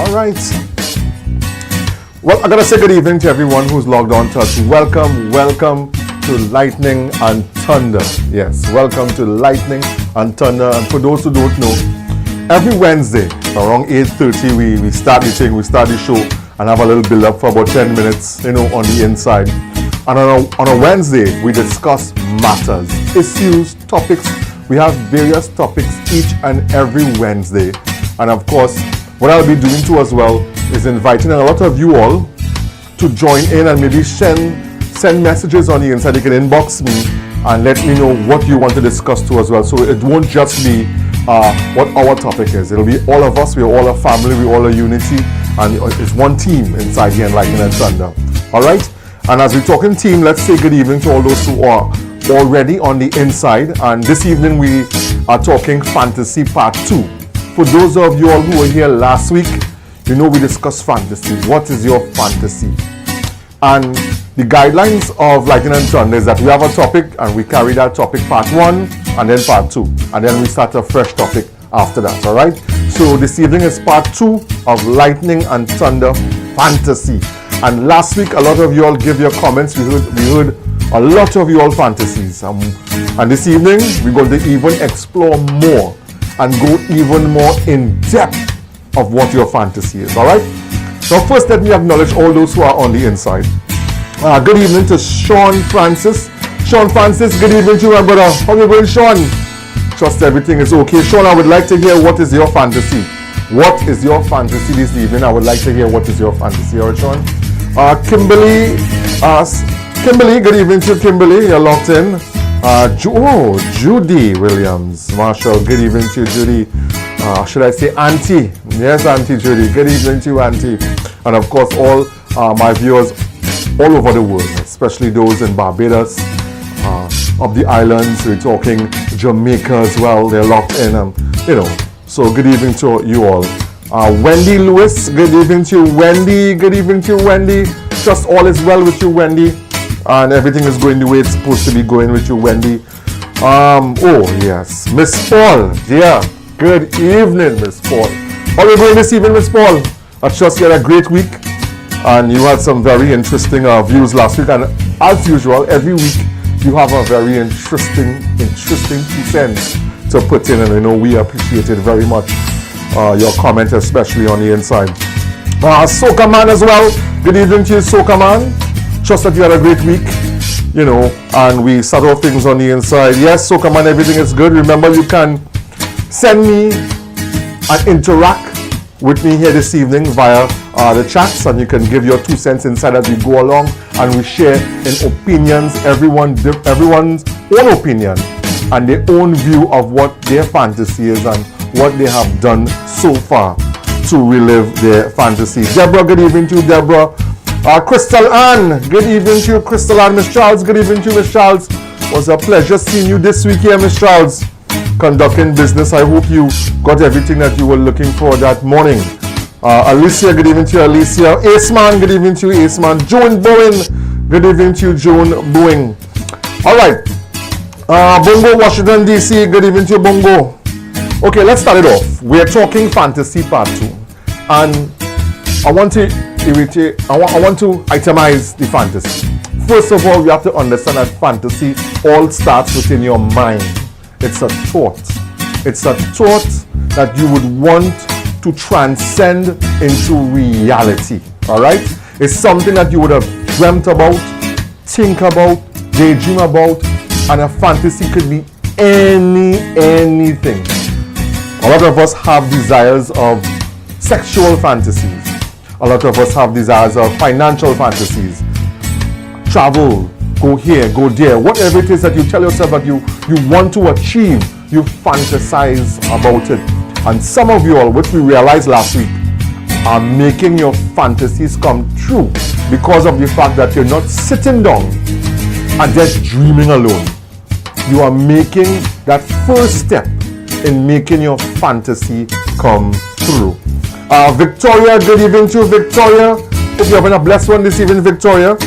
All right. Well, I gotta say good evening to everyone who's logged on to us. Welcome to Lightning and Thunder. Yes, welcome to Lightning and Thunder. And for those who don't know, every Wednesday around 8:30 we start the thing, we start the show and have a little build up for about 10 minutes, on the inside. And on a Wednesday, we discuss matters, issues, topics. We have various topics each and every Wednesday. And of course, what I'll be doing too as well is inviting a lot of you all to join in and maybe send messages on the inside. You can inbox me and let me know what you want to discuss too as well. So it won't just be what our topic is. It'll be all of us. We're all a family. We're all a unity. And it's one team inside here in Lightning and Thunder. All right? And as we're talking team, let's say good evening to all those who are already on the inside. And this evening we are talking fantasy part 2. For those of you all who were here last week, we discussed fantasy. What is your fantasy? And the guidelines of Lightning and Thunder is that we have a topic and we carry that topic part 1 and then part 2. And then we start a fresh topic after that, all right? So this evening is part 2 of Lightning and Thunder Fantasy. And last week, a lot of you all give your comments. We heard a lot of you all fantasies. And this evening, we're going to even explore more and go even more in depth of what your fantasy is, all right? So first, let me acknowledge all those who are on the inside. Good evening to Sean Francis. Sean Francis, good evening to you, my brother. How are you going, Sean? Trust everything is okay. Sean, I would like to hear what is your fantasy. What is your fantasy this evening? I would like to hear what is your fantasy, all right, Sean? Kimberly, good evening to you, Kimberly. You're locked in. Judy Williams. Marshall, good evening to you, Judy. Should I say Auntie? Yes, Auntie Judy. Good evening to you, Auntie. And of course, all my viewers all over the world, especially those in Barbados, of the islands. We're talking Jamaica as well. They're locked in, So good evening to you all. Wendy Lewis, good evening to you, Wendy. Good evening to you, Wendy. Trust all is well with you, Wendy. And everything is going the way it's supposed to be going with you, Wendy. Oh, yes. Miss Paul. Yeah. Good evening, Miss Paul. How are you going this evening, Miss Paul? I trust you had a great week. And you had some very interesting views last week. And as usual, every week, you have a very interesting 2 cents to put in. And we appreciate it very much. Your comment, especially on the inside. Soca Man as well. Good evening to you, Soca Man. Trust that you had a great week, and we start off things on the inside. Yes, Soca Man, everything is good. Remember, you can send me and interact with me here this evening via the chats, and you can give your 2 cents inside as we go along, and we share in opinions, everyone's own opinion and their own view of what their fantasy is and what they have done so far to relive their fantasy. Deborah, good evening to you, Deborah. Crystal Ann, good evening to you, Crystal Ann. Miss Charles, good evening to you, Miss Charles. It was a pleasure seeing you this week here, Miss Charles. Conducting business. I hope you got everything that you were looking for that morning. Alicia, good evening to you, Alicia. Ace Man, good evening to you, Ace Man. Joan Bowen, good evening to you, Joan Bowen. All right. Bongo, Washington, D.C., good evening to you, Bongo. Okay, let's start it off. We're talking fantasy part 2. And I want to itemize the fantasy. First of all, we have to understand that fantasy all starts within your mind. It's a thought. It's a thought that you would want to transcend into reality. All right? It's something that you would have dreamt about, think about, daydream about, and a fantasy could be anything. A lot of us have desires of sexual fantasies. A lot of us have desires of financial fantasies. Travel, go here, go there. Whatever it is that you tell yourself that you want to achieve, you fantasize about it. And some of you all, which we realized last week, are making your fantasies come true because of the fact that you're not sitting down and just dreaming alone. You are making that first step in making your fantasy come true. Victoria, good evening to you, Victoria. Hope you're having a blessed one this evening, Victoria.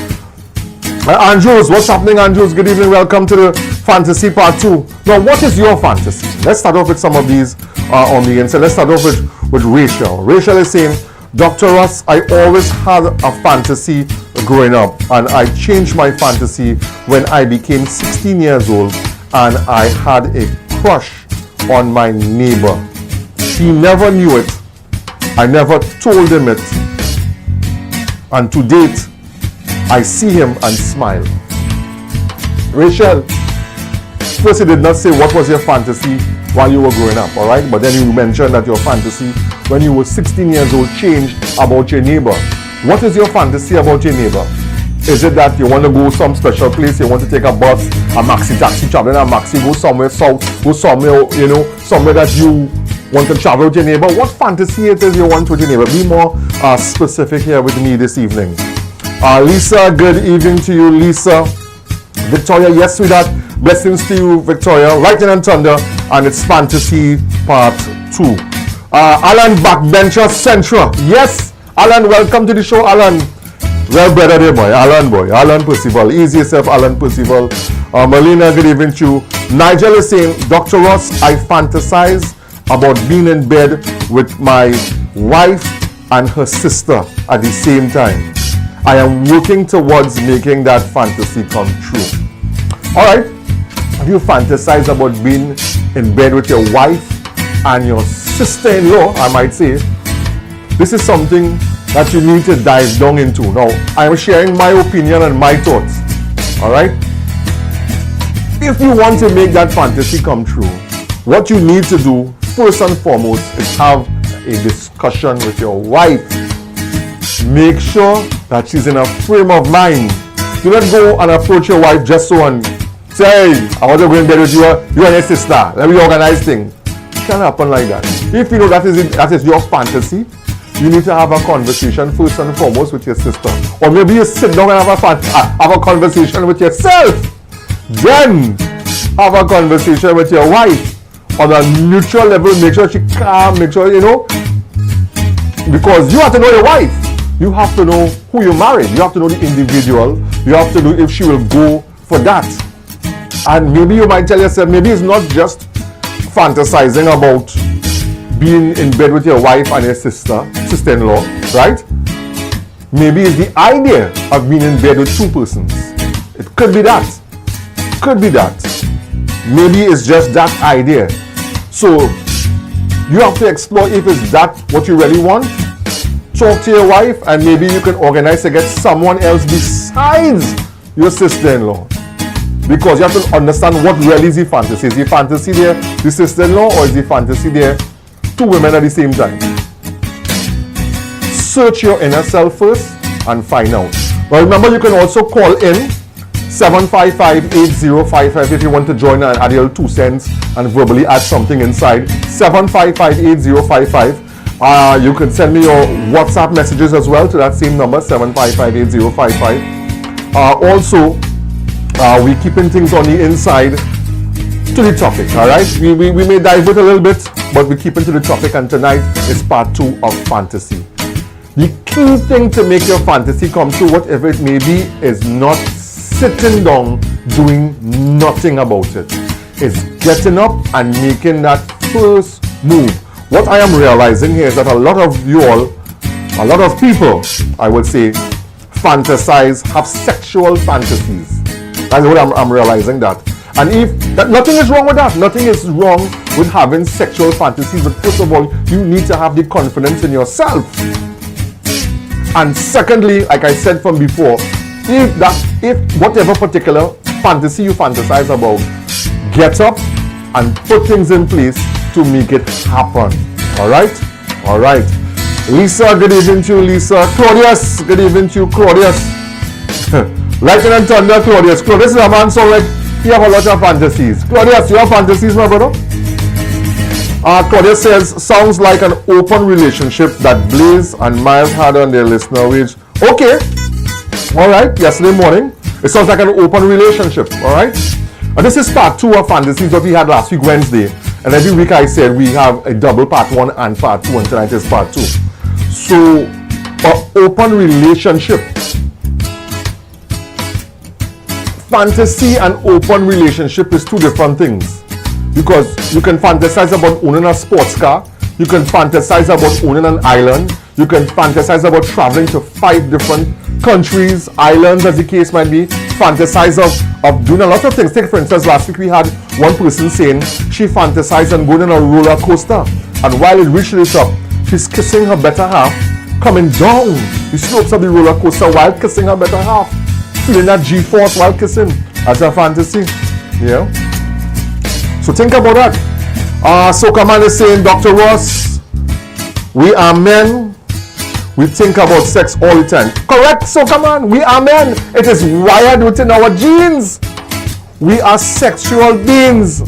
Andrews, what's happening, Andrews? Good evening, welcome to the fantasy part 2. Now, what is your fantasy? Let's start off with some of these on the inside. Let's start off with Rachel. Rachel is saying, Dr. Ross, I always had a fantasy growing up, and I changed my fantasy when I became 16 years old and I had a crush on my neighbor. He never knew it. I never told him it. And to date, I see him and smile. Rachel, first you did not say what was your fantasy while you were growing up, all right? But then you mentioned that your fantasy when you were 16 years old changed about your neighbor. What is your fantasy about your neighbor? Is it that you want to go some special place, you want to take a bus, a maxi taxi, traveling a maxi, go somewhere south, go somewhere, somewhere that you want to travel with your neighbor? What fantasy it is you want with your neighbor? Be more specific here with me this evening. Lisa, good evening to you, Lisa. Victoria, yes, sweetheart. Blessings to you, Victoria. Lightning and Thunder, and it's Fantasy Part 2. Alan, Backbencher Central. Yes, Alan, welcome to the show, Alan. Well, better there, boy. Alan Percival. Easy yourself, Alan Percival. Melina, good evening to you. Nigel is saying, Dr. Ross, I fantasize about being in bed with my wife and her sister at the same time. I am working towards making that fantasy come true. Alright, if you fantasize about being in bed with your wife and your sister-in-law, I might say, this is something that you need to dive down into. Now, I am sharing my opinion and my thoughts. Alright? If you want to make that fantasy come true, what you need to do, first and foremost, is have a discussion with your wife. Make sure that she's in a frame of mind. Do not go and approach your wife just so and say, hey, I want to go in bed with you and your sister. Let me organize things. It can't happen like that. If you know that is your fantasy, you need to have a conversation first and foremost with your sister. Or maybe you sit down and have a conversation with yourself. Then have a conversation with your wife on a neutral level. Make sure she calm, make sure, because you have to know your wife. You have to know who you married. You have to know the individual. You have to know if she will go for that. And maybe you might tell yourself, maybe it's not just fantasizing about being in bed with your wife and your sister-in-law, right? Maybe it's the idea of being in bed with two persons. It could be that. Could be that. Maybe it's just that idea. So you have to explore if it's that what you really want. Talk to your wife and maybe you can organize to get someone else besides your sister-in-law. Because you have to understand what really is the fantasy. Is the fantasy there the sister-in-law, or is the fantasy there two women at the same time? Search your inner self first and find out. But remember, you can also call in 755-8055 if you want to join and add your 2 cents and verbally add something inside. 755-8055. You can send me your WhatsApp messages as well to that same number, 755-8055. Also, we're keeping things on the inside to the topic, all right? We may divert a little bit, but we keep into the topic, and tonight is part 2 of fantasy. The key thing to make your fantasy come true, whatever it may be, is not sitting down doing nothing about it. It's getting up and making that first move. What I am realizing here is that a lot of people, I would say, fantasize, have sexual fantasies. That's what I'm realizing that. And nothing is wrong with that. Nothing is wrong with having sexual fantasies. But first of all, you need to have the confidence in yourself. And secondly, like I said from before, if whatever particular fantasy you fantasize about, get up and put things in place to make it happen. Alright? Lisa, good evening to you, Lisa. Claudius, good evening to you, Claudius. Lightning and Thunder, Claudius. Claudius is a man, so like, he have a lot of fantasies. Claudius, you have fantasies, my brother? Claudius says, sounds like an open relationship that Blaze and Miles had on their listener page. Okay. Alright, yesterday morning. It sounds like an open relationship. Alright? And this is part 2 of fantasies that we had last week, Wednesday. And every week I said we have a double part 1 and part 2, and tonight is part 2. So, an open relationship. Fantasy and open relationship is 2 different things. Because you can fantasize about owning a sports car, You can fantasize about owning an island. You can fantasize about traveling to 5 different countries, islands as the case might be. Fantasize of doing a lot of things. Take for instance, last week we had one person saying she fantasized on going on a roller coaster. And while it reached the top, she's kissing her better half, coming down the slopes of the roller coaster while kissing her better half. Feeling that G-force while kissing. That's a fantasy. Yeah. So think about that. Soca Man is saying, Dr. Ross, we are men. We think about sex all the time. Correct, Soca Man. We are men. It is wired within our genes. We are sexual beings.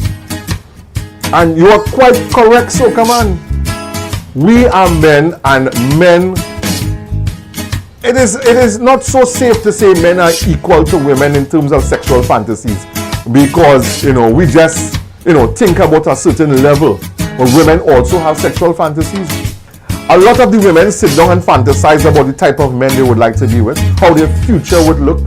And you are quite correct, Soca Man. We are men, and men, it is not so safe to say men are equal to women in terms of sexual fantasies, because we just think about a certain level, but women also have sexual fantasies. A lot of the women sit down and fantasize about the type of men they would like to be with, how their future would look,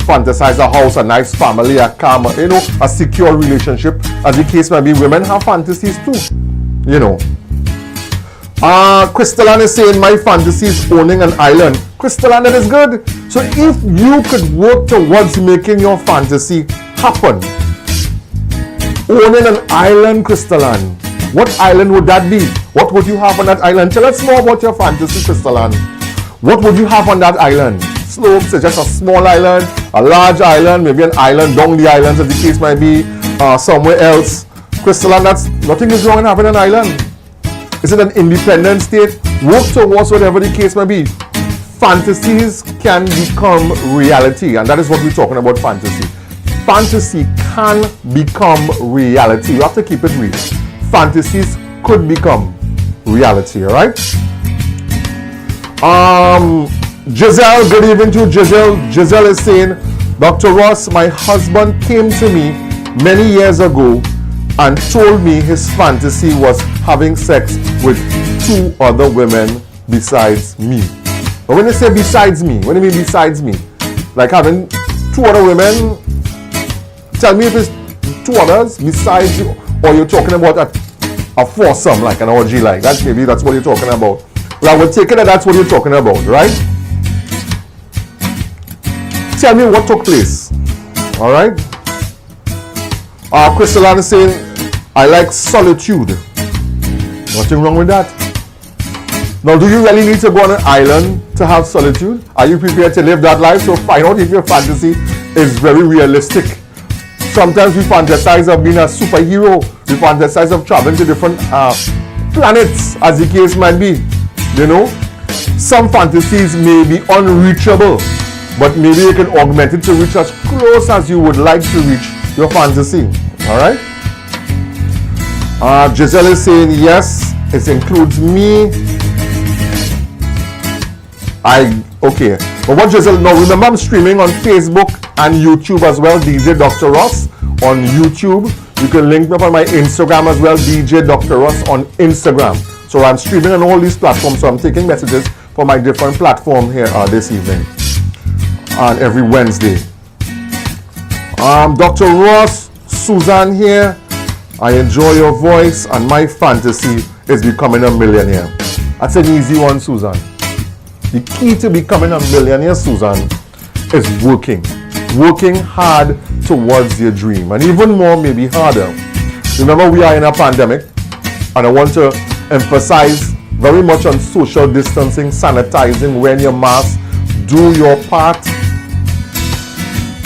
fantasize a house, a nice family, a car, a secure relationship. As the case may be, women have fantasies too, Crystalline is saying, my fantasy is owning an island. Crystalline, that is good. So if you could work towards making your fantasy happen, owning an island, Crystalline, what island would that be? What would you have on that island? Tell us more about your fantasy, Crystalline. What would you have on that island? Slopes, just a small island, a large island, maybe an island down the islands, as the case might be, somewhere else. Crystalline, nothing is wrong in having an island. Is it an independent state? Work towards whatever the case may be. Fantasies can become reality, and that is what we're talking about, fantasy. Fantasy can become reality. You have to keep it real. Fantasies could become reality, alright? Giselle, good evening to Giselle. Giselle is saying, Dr. Ross, my husband came to me many years ago and told me his fantasy was having sex with 2 other women besides me. But when you say besides me, what do you mean besides me? Like having 2 other women? Tell me if it's 2 others besides you, or you're talking about a foursome, like an orgy, like that. Maybe that's what you're talking about. Well, I will take it that that's what you're talking about, right? Tell me what took place. Alright? Crystalline is saying, I like solitude. Nothing wrong with that. Now, do you really need to go on an island to have solitude? Are you prepared to live that life? So find out if your fantasy is very realistic. Sometimes we fantasize of being a superhero. We fantasize of traveling to different planets, as the case might be. Some fantasies may be unreachable, but maybe you can augment it to reach as close as you would like to reach your fantasy. Alright? Giselle is saying, yes, it includes me. Okay. But what Giselle, now remember I'm streaming on Facebook and YouTube as well, DJ DR.ROSS on YouTube. You can link me up on my Instagram as well, DJ DR.ROSS on Instagram. So I'm streaming on all these platforms, so I'm taking messages for my different platform here this evening and every Wednesday. Dr. Ross, Susan here. I enjoy your voice and my fantasy is becoming a millionaire. That's an easy one, Susan. The key to becoming a millionaire, Susan, is working. Working hard towards your dream. And even more, maybe harder. Remember, we are in a pandemic, and I want to emphasize very much on social distancing, sanitizing, wearing your mask. Do your part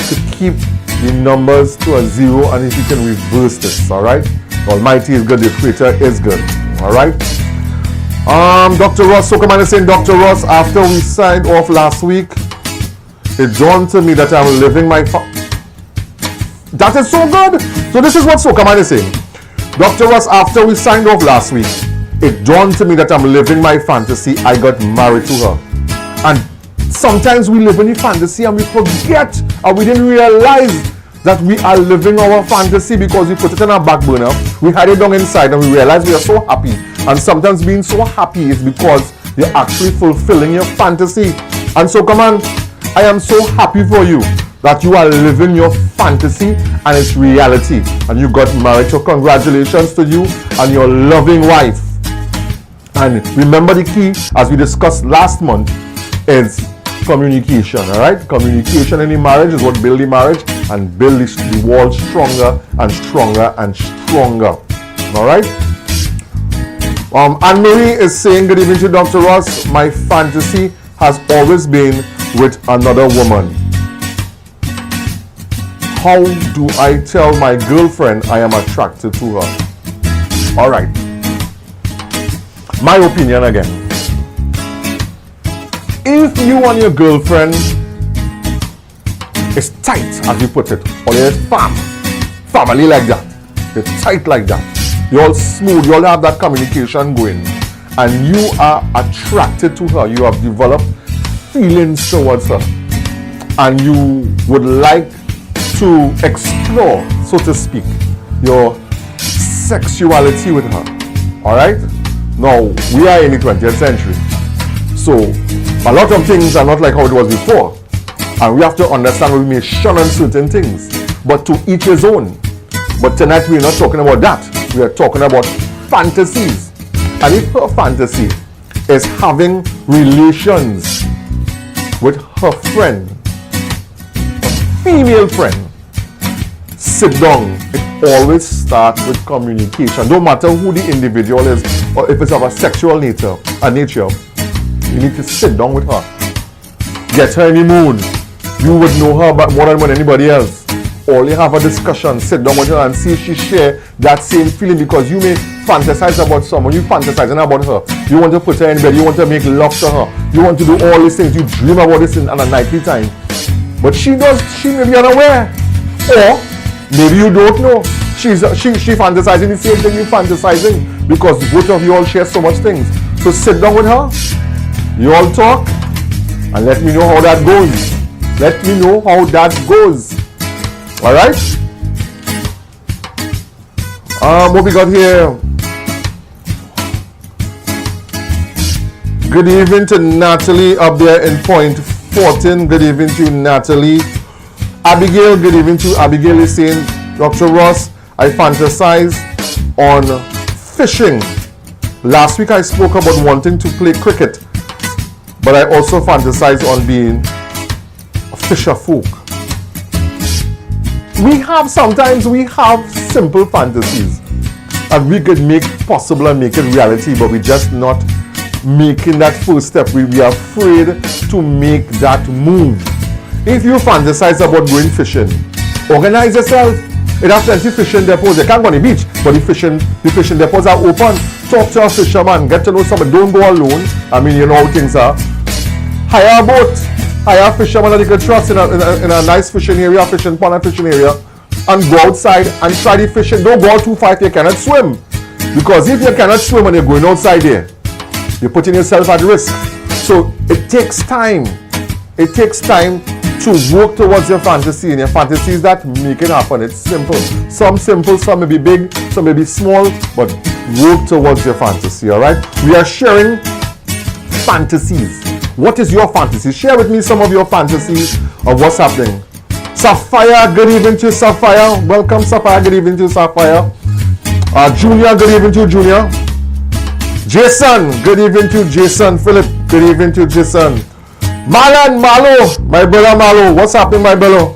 to keep the numbers to a 0, and if you can reverse this, alright? Almighty is good, the Creator is good, alright? Dr. Ross, Soca Man is saying, Dr. Ross, after we signed off last week, it dawned to me that I'm living my that is so good! So this is what Soca Man is saying. Dr. Ross, after we signed off last week, it dawned to me that I'm living my fantasy. I got married to her. And sometimes we live in the fantasy and we forget, and we didn't realize that we are living our fantasy because we put it on our back burner. We had it down inside and we realize we are so happy. And sometimes being so happy is because you're actually fulfilling your fantasy. And so come on, I am so happy for you that you are living your fantasy and it's reality. And you got married. So congratulations to you and your loving wife. And remember, the key, as we discussed last month, is communication. All right, communication in the marriage is what builds the marriage and build the wall stronger and stronger and stronger. All right. Anne-Marie is saying, good evening to Dr. Ross. My fantasy has always been with another woman. How do I tell my girlfriend I am attracted to her? All right. My opinion again. If you and your girlfriend is tight, as you put it, or you're family like that, you're tight like that, you're all smooth, you all have that communication going, and you are attracted to her, you have developed feelings towards her, and you would like to explore, so to speak, your sexuality with her. All right? Now, we are in the 20th century, so a lot of things are not like how it was before, and we have to understand we may shun on certain things, but to each his own. But tonight we're not talking about that. We are talking about fantasies. And if her fantasy is having relations with her friend, a female friend, sit down. It always starts with communication. No matter who the individual is, or if it's of a sexual nature, you need to sit down with her. Get her in the mood. You would know her more than anybody else. Only have a discussion, sit down with her and see if she share that same feeling, because you may fantasize about someone, you fantasizing about her, you want to put her in bed, you want to make love to her, you want to do all these things, you dream about this in a nightly time. But she may be unaware. Or maybe you don't know. She fantasizing the same thing you fantasizing, because both of you all share so much things. So sit down with her, you all talk, and let me know how that goes. Let me know how that goes. Alright? What we got here? Good evening to Natalie up there in point 14. Good evening to Natalie. Abigail, good evening to Abigail is saying, Dr. Ross, I fantasize on fishing. Last week I spoke about wanting to play cricket, but I also fantasize on being a fisher folk. Sometimes we have simple fantasies and we could make possible and make it reality, but we're just not making that first step. We are afraid to make that move. If you fantasize about going fishing, organize yourself. It has plenty of fishing depots. You can't go on the beach, but the fishing depots are open. Talk to a fisherman, get to know somebody. Don't go alone. I mean, you know how things are. Hire a boat. Hire a fisherman that you can trust in a nice fishing area, fishing pond and fishing area, and go outside and try the fishing. Don't go out too far if you cannot swim. Because if you cannot swim and you're going outside there, you're putting yourself at risk. So it takes time. It takes time to work towards your fantasy, and your fantasies that make it happen. It's simple. Some simple, some may be big, some may be small, but work towards your fantasy, all right? We are sharing fantasies. What is your fantasy? Share with me some of your fantasies of what's happening. Sapphire, good evening to Sapphire. Welcome, Sapphire. Good evening to Sapphire. Junior, good evening to Junior. Jason, good evening to Jason. Philip, good evening to Jason. Marlon, Malo, my brother Malo. What's happening, my brother?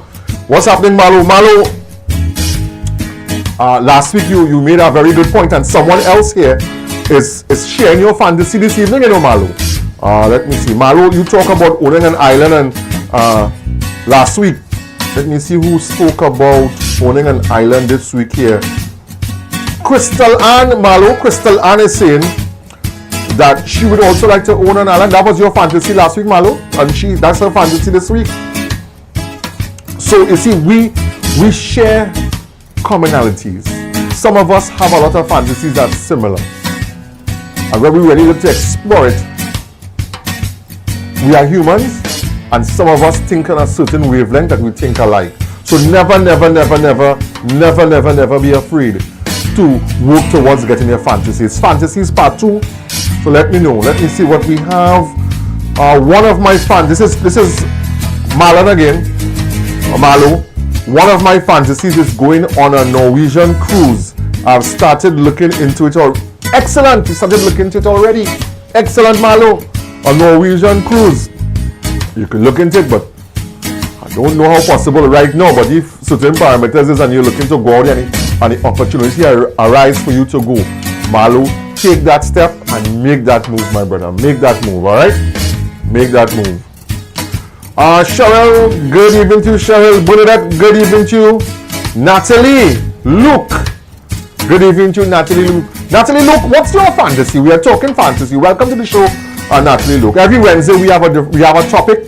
What's happening, Malo? Malo, last week you made a very good point, and someone else here is sharing your fantasy this evening, you know, Malo. Let me see. Malo, you talk about owning an island, and last week, let me see who spoke about owning an island this week here. Crystal Ann, Malo. Crystal Ann is saying that she would also like to own an island. That was your fantasy last week, Malo, and that's her fantasy this week. So you see, we share commonalities. Some of us have a lot of fantasies that's similar, and when we really look to explore it, we are humans, and some of us think on a certain wavelength that we think alike. So never be afraid to work towards getting your fantasies. Fantasies part 2. So let me know. Let me see what we have. One of my fantasies. This is Marlon again. Malo. One of my fantasies is going on a Norwegian cruise. I've started looking into it Excellent. You started looking into it already. Excellent, Malo. A Norwegian cruise. You can look into it, but I don't know how possible right now. But if certain parameters is and you're looking to go out and the opportunity arise for you to go, Malo, take that step and make that move, my brother. Make that move, all right? Make that move. Cheryl, good evening to you. Cheryl, Bernadette, good evening to you. Natalie, Luke, good evening to you. Natalie, Luke. Natalie, Luke, what's your fantasy? We are talking fantasy. Welcome to the show, Natalie, Luke. Every Wednesday we have a topic,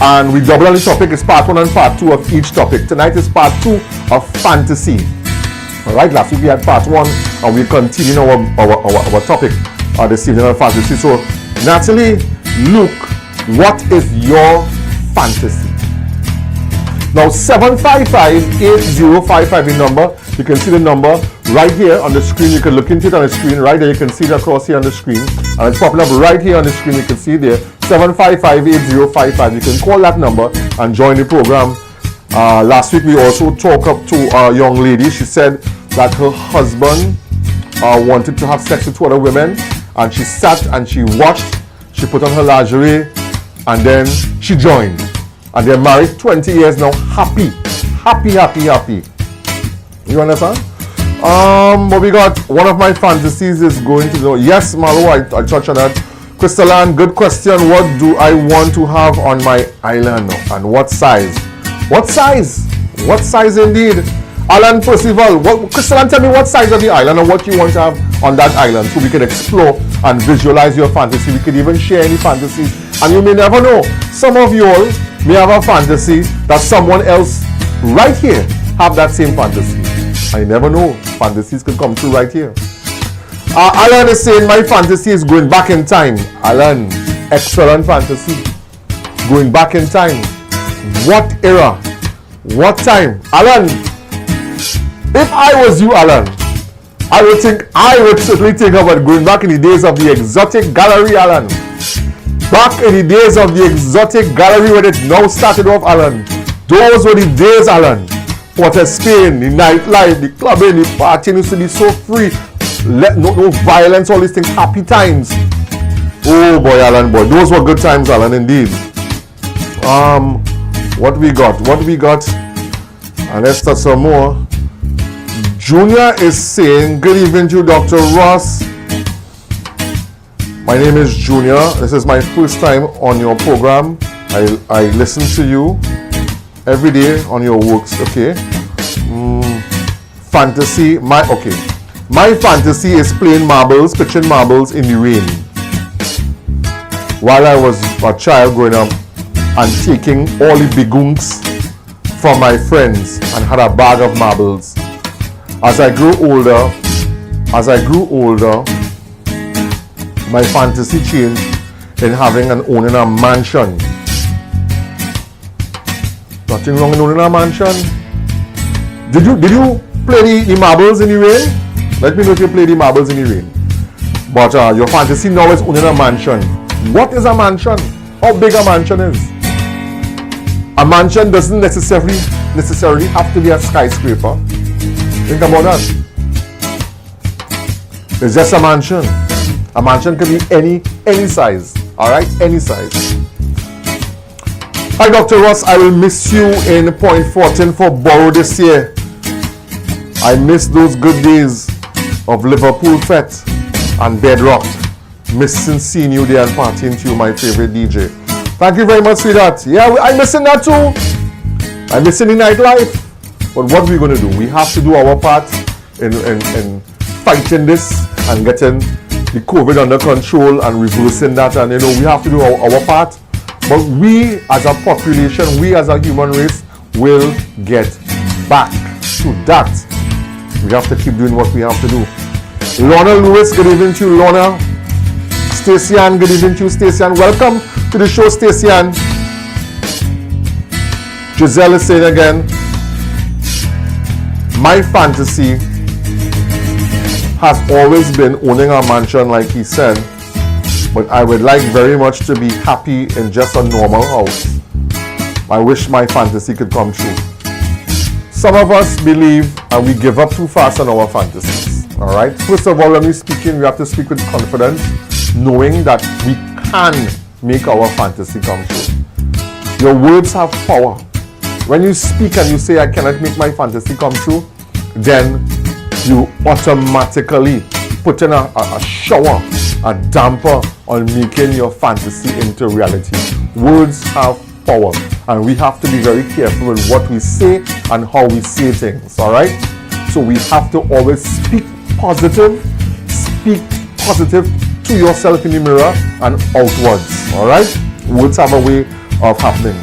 and we double on the topic. It's part 1 and part 2 of each topic. Tonight is part 2 of fantasy. All right, last week we had part 1, and we continue our topic this evening on fantasy. So, Natalie, Luke, what is your fantasy? Now 755-8055 the number. You can see the number right here on the screen. You can look into it on the screen right there. You can see it across here on the screen, and it's popping up right here on the screen. You can see there 755-8055. You can call that number and join the program. Last week we also talked up to a young lady. She said that her husband wanted to have sex with 2 other women, and she sat and she watched. She put on her lingerie, and then she joined, and they're married 20 years now. Happy. You understand? But we got one of my fantasies is going to go. Yes, Malo, I touched on that. Crystalline, good question. What do I want to have on my island, and what size? What size? What size indeed? Alan Percival, Crystalline, tell me what size of the island and what you want to have on that island, so we can explore and visualize your fantasy. We could even share any fantasies, and you may never know. Some of you all may have a fantasy that someone else right here have that same fantasy. I never know. Fantasies can come true right here. Alan is saying my fantasy is going back in time. Alan, excellent fantasy. Going back in time. What era? What time? Alan, if I was you, Alan, I would certainly think about going back in the days of the exotic gallery, Alan. Back in the days of the exotic gallery when it now started off, Alan. Those were the days, Alan. Port of Spain, the nightlife, the clubbing, the partying used to be so free. No violence, all these things, happy times. Oh boy, Alan, boy. Those were good times, Alan, indeed. What we got? And let's start some more. Junior is saying, good evening to you, Dr. Ross. My name is Junior. This is my first time on your program. I listen to you every day on your works. Okay. Fantasy. My fantasy is playing marbles, pitching marbles in the rain. While I was a child growing up, and taking all the bigoons from my friends and had a bag of marbles. As I grew older, my fantasy changed in owning a mansion. Nothing wrong in owning a mansion. Did you play the marbles in the rain? Let me know if you play the marbles in the rain. But your fantasy now is owning a mansion. What is a mansion? How big a mansion is? A mansion doesn't necessarily have to be a skyscraper. Think about that. It's just a mansion. A mansion can be any size. Alright? Any size. Hi Dr. Ross, I will miss you in Point Fortin for Borough this year. I miss those good days of Liverpool Fete and Bedrock. Missing seeing you there and partying to you, my favorite DJ. Thank you very much, sweetheart. Yeah, I'm missing that too. I'm missing the nightlife. But what we're going to do, we have to do our part in fighting this and getting the COVID under control and reversing that. And, we have to do our part. But we as a population, we as a human race will get back to that. We have to keep doing what we have to do. Lorna Lewis, good evening to you, Lorna. Stacey Ann, good evening to you, Stacey Ann. Welcome to the show, Stacey Ann. Giselle is saying again, my fantasy has always been owning a mansion, like he said, but I would like very much to be happy in just a normal house. I wish my fantasy could come true. Some of us believe and we give up too fast on our fantasies. All right. First of all, when we're speaking, we have to speak with confidence, knowing that we can make our fantasy come true. Your words have power. When you speak and you say, I cannot make my fantasy come true, then you automatically put in a shower, a damper on making your fantasy into reality. Words have power, and we have to be very careful with what we say and how we say things. All right. So we have to always speak positive to yourself in the mirror and outwards. All right. Words have a way of happening.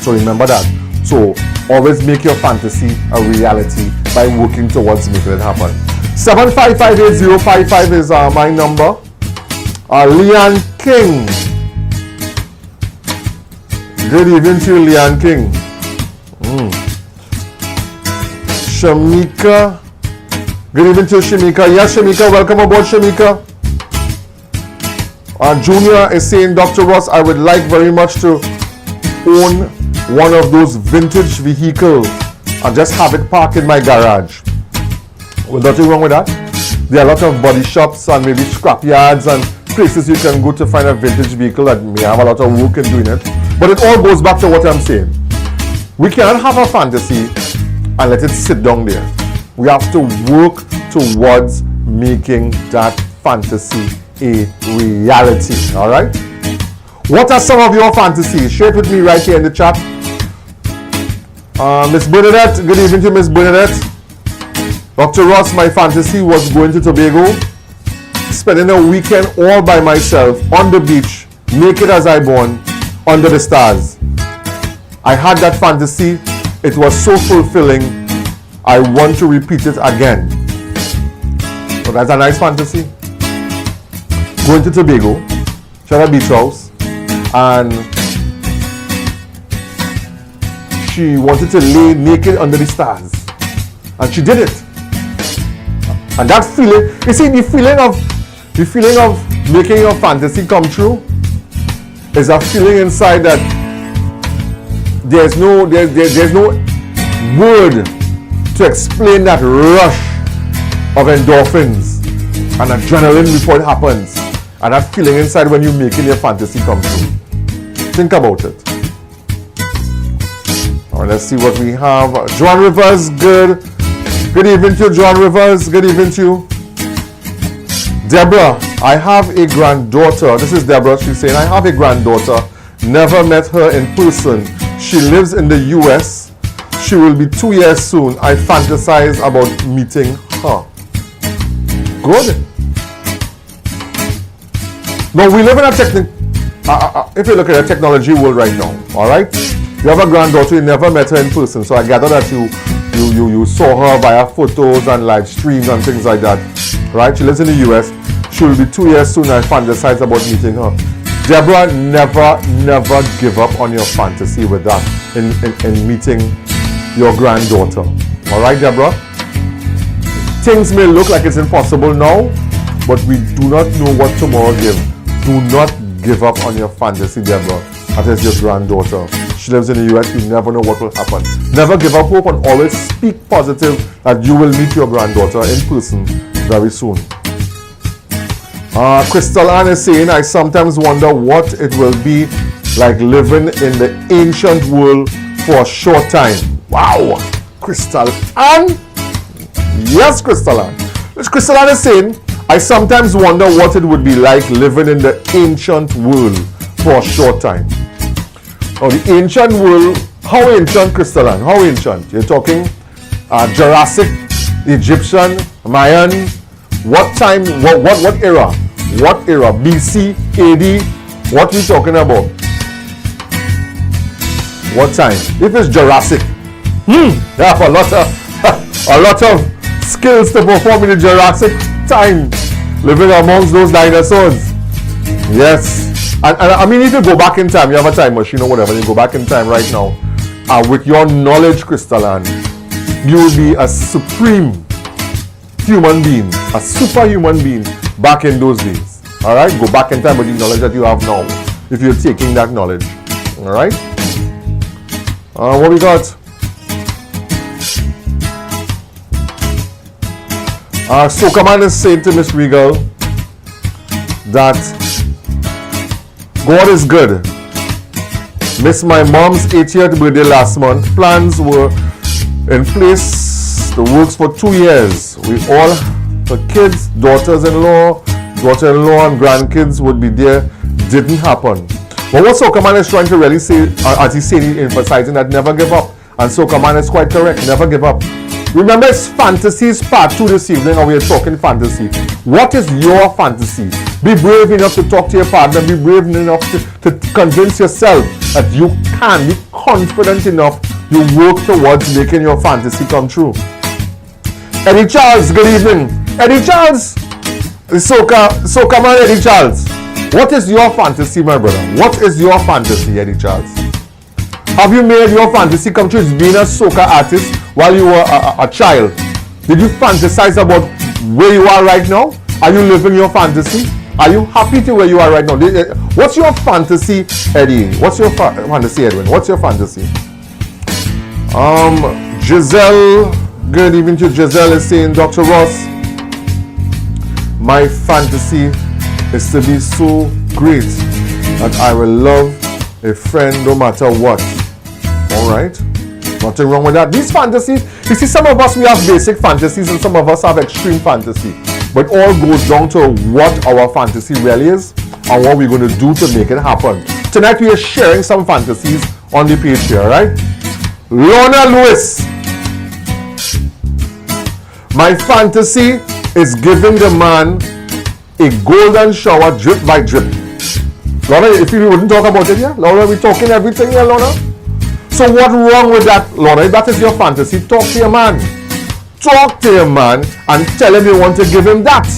So remember that. So always make your fantasy a reality by working towards making it happen. 7558055 is my number. Leanne King. Good evening to you, Leanne King. Shamika. Good evening to you, Shamika. Yes, Shamika. Welcome aboard, Shamika. Junior is saying, Dr. Ross, I would like very much to own one of those vintage vehicles and just have it parked in my garage. Well, nothing wrong with that. There are a lot of body shops and maybe scrap yards and places you can go to find a vintage vehicle that may have a lot of work in doing it. But it all goes back to what I'm saying. We cannot have a fantasy and let it sit down there. We have to work towards making that fantasy a reality. All right? What are some of your fantasies? Share it with me right here in the chat. Miss Bernadette, good evening to Miss Bernadette. Dr. Ross, my fantasy was going to Tobago, spending a weekend all by myself on the beach, naked as I born, under the stars. I had that fantasy. It was so fulfilling. I want to repeat it again. So that's a nice fantasy. Going to Tobago, she had a beach house, and she wanted to lay naked under the stars, and she did it. And that feeling, you see, the feeling of making your fantasy come true is a feeling inside that there's no word to explain that rush of endorphins and adrenaline before it happens, and that feeling inside when you're making your fantasy come true. Think about it. All right, let's see what we have. John Rivers, good evening to you, John Rivers. Good evening to you. Deborah, I have a granddaughter. This is Deborah. She's saying, I have a granddaughter. Never met her in person. She lives in the US. She will be 2 years soon. I fantasize about meeting her. Good. Now, we live in a if you look at the technology world right now, all right? You have a granddaughter, you never met her in person, so I gather that you saw her via photos and live streams and things like that, right? She lives in the US. She will be 2 years soon. I fantasize about meeting her. Deborah, never give up on your fantasy with that in meeting your granddaughter. All right, Deborah? Things may look like it's impossible now, but we do not know what tomorrow gives. Do not give up on your fantasy, Deborah. That is your granddaughter. She lives in the US. You never know what will happen. Never give up hope and always speak positive that you will meet your granddaughter in person very soon. Crystal Ann is saying, I sometimes wonder what it will be like living in the ancient world for a short time. Wow! Crystal Ann? Yes, Crystal Ann. Crystal Ann is saying, I sometimes wonder what it would be like living in the ancient world for a short time. Now, the ancient world, how ancient, Crystal Ann? How ancient? You're talking Jurassic, Egyptian, Mayan. What time, what era? What era? BC, AD? What we talking about? What time? If it's Jurassic, they have a lot of skills to perform in the Jurassic time, living amongst those dinosaurs. Yes. And I mean, if you go back in time, you have a time machine or whatever, you go back in time right now, with your knowledge, Crystal Ann, you will be a supreme human being, a superhuman being back in those days. All right, go back in time with the knowledge that you have now, if you're taking that knowledge. All right. What we got? Soca Man is saying to Miss Regal that God is good. Missed my mom's 80th birthday last month. Plans were in place. The works for 2 years. We all, her kids, daughters-in-law, daughter-in-law and grandkids would be there. Didn't happen. But what Soca Man is trying to really say, as he's saying, emphasizing that never give up. And Soca Man is quite correct, never give up. Remember, it's Fantasies Part 2 this evening, and we are talking fantasy. What is your fantasy? Be brave enough to talk to your partner. Be brave enough to convince yourself that you can. Be confident enough. You work towards making your fantasy come true. Eddie Charles, good evening. Eddie Charles, Soca Man Eddie Charles. What is your fantasy, my brother? What is your fantasy, Eddie Charles? Have you made your fantasy come true? It's being a soca artist while you were a child. Did you fantasize about where you are right now? Are you living your fantasy? Are you happy to where you are right now? What's your fantasy, Eddie? What's your fantasy, Edwin? What's your fantasy? Giselle, good evening to Giselle, is saying, Dr. Ross, my fantasy is to be so great that I will love a friend no matter what. Alright? Nothing wrong with that. These fantasies, you see, some of us, we have basic fantasies and some of us have extreme fantasy. But all goes down to what our fantasy really is and what we're going to do to make it happen. Tonight we are sharing some fantasies on the page here, right? Lorna Lewis. My fantasy is giving the man a golden shower drip by drip. Lorna, if you wouldn't talk about it here, Lorna, we're talking everything here, Lorna. So what's wrong with that, Lorna? If that is your fantasy, talk to your man. Talk to your man and tell him you want to give him that.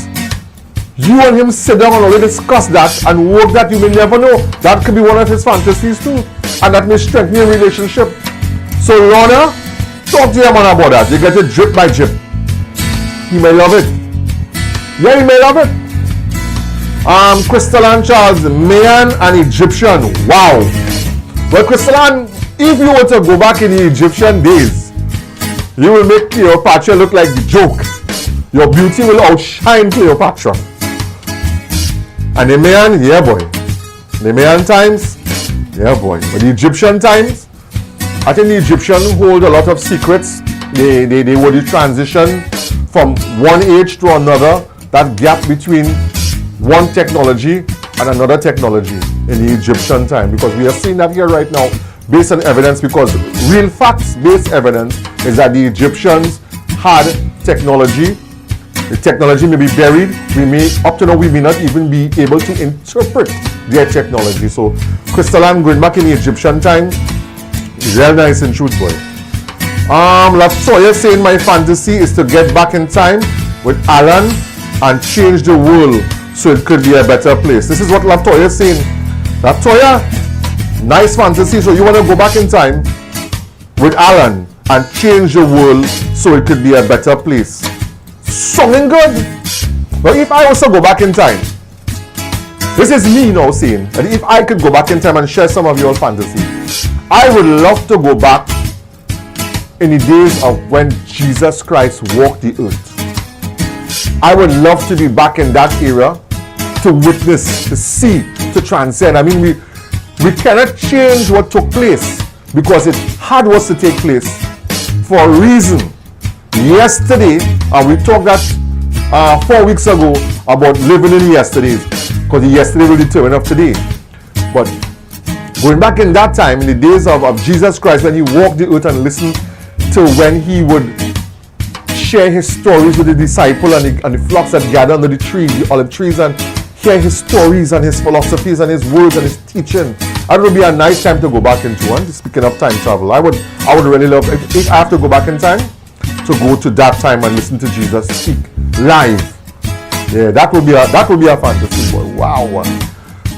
You and him sit down and already discuss that and work that. You may never know. That could be one of his fantasies too. And that may strengthen your relationship. So Lorna, talk to your man about that. You get it drip by drip. He may love it. Yeah, he may love it. Crystal and Charles, Mayan and Egyptian. Wow. Well, Crystal Ann, if you were to go back in the Egyptian days, you will make Cleopatra look like the joke. Your beauty will outshine Cleopatra. And the Mayan, yeah boy. The Mayan times, yeah boy. But the Egyptian times, I think the Egyptians hold a lot of secrets. They were the transition from one age to another. That gap between one technology and another technology in the Egyptian time, because we are seeing that here right now based on evidence, because real facts based evidence is that the Egyptians had technology. The technology may be buried. Up to now we may not even be able to interpret their technology. So Crystal Ann going back in the Egyptian time, real nice and truth, boy. Latoya saying my fantasy is to get back in time with Alan and change the world so it could be a better place. This is what Latoya is saying. Latoya, nice fantasy. So you want to go back in time with Alan and change the world so it could be a better place. Sounding good. But if I also go back in time, this is me now saying that if I could go back in time and share some of your fantasy, I would love to go back in the days of when Jesus Christ walked the earth. I would love to be back in that era to witness, to see, to transcend. I mean, we cannot change what took place because it had was to take place for a reason. Yesterday, we talked that 4 weeks ago about living in yesterdays, because the yesterday will determine of today. But going back in that time, in the days of Jesus Christ, when he walked the earth and listened to when he would share his stories with the disciple and the flocks that gather under the tree, the olive trees, and hear his stories and his philosophies and his words and his teaching. That would be a nice time to go back into. And speaking of time travel, I would really love, if I have to go back in time, to go to that time and listen to Jesus speak live. Yeah, that would be a fantasy, boy. Wow,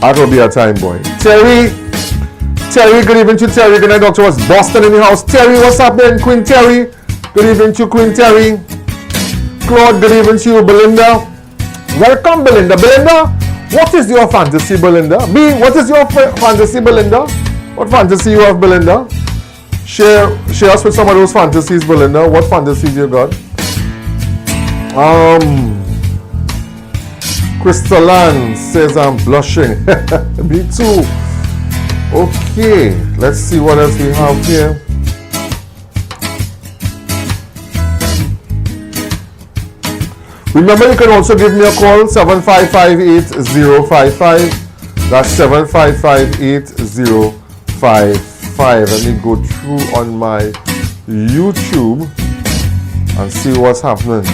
that would be a time, boy. Terry, good evening to Terry. Good night, Dr. Ross. Boston in the house. Terry, what's up, then? Queen Terry. Good evening to Queen Terry. Claude, good evening to you. Belinda. Welcome, Belinda. Belinda, what is your fantasy, Belinda? What is your fantasy, Belinda? What fantasy you have, Belinda? Share us with some of those fantasies, Belinda. What fantasies you got? Crystalline says I'm blushing. Me too. Okay, let's see what else we have here. Remember, you can also give me a call, 755-8055. That's 755-8055. Let me go through on my YouTube and see what's happening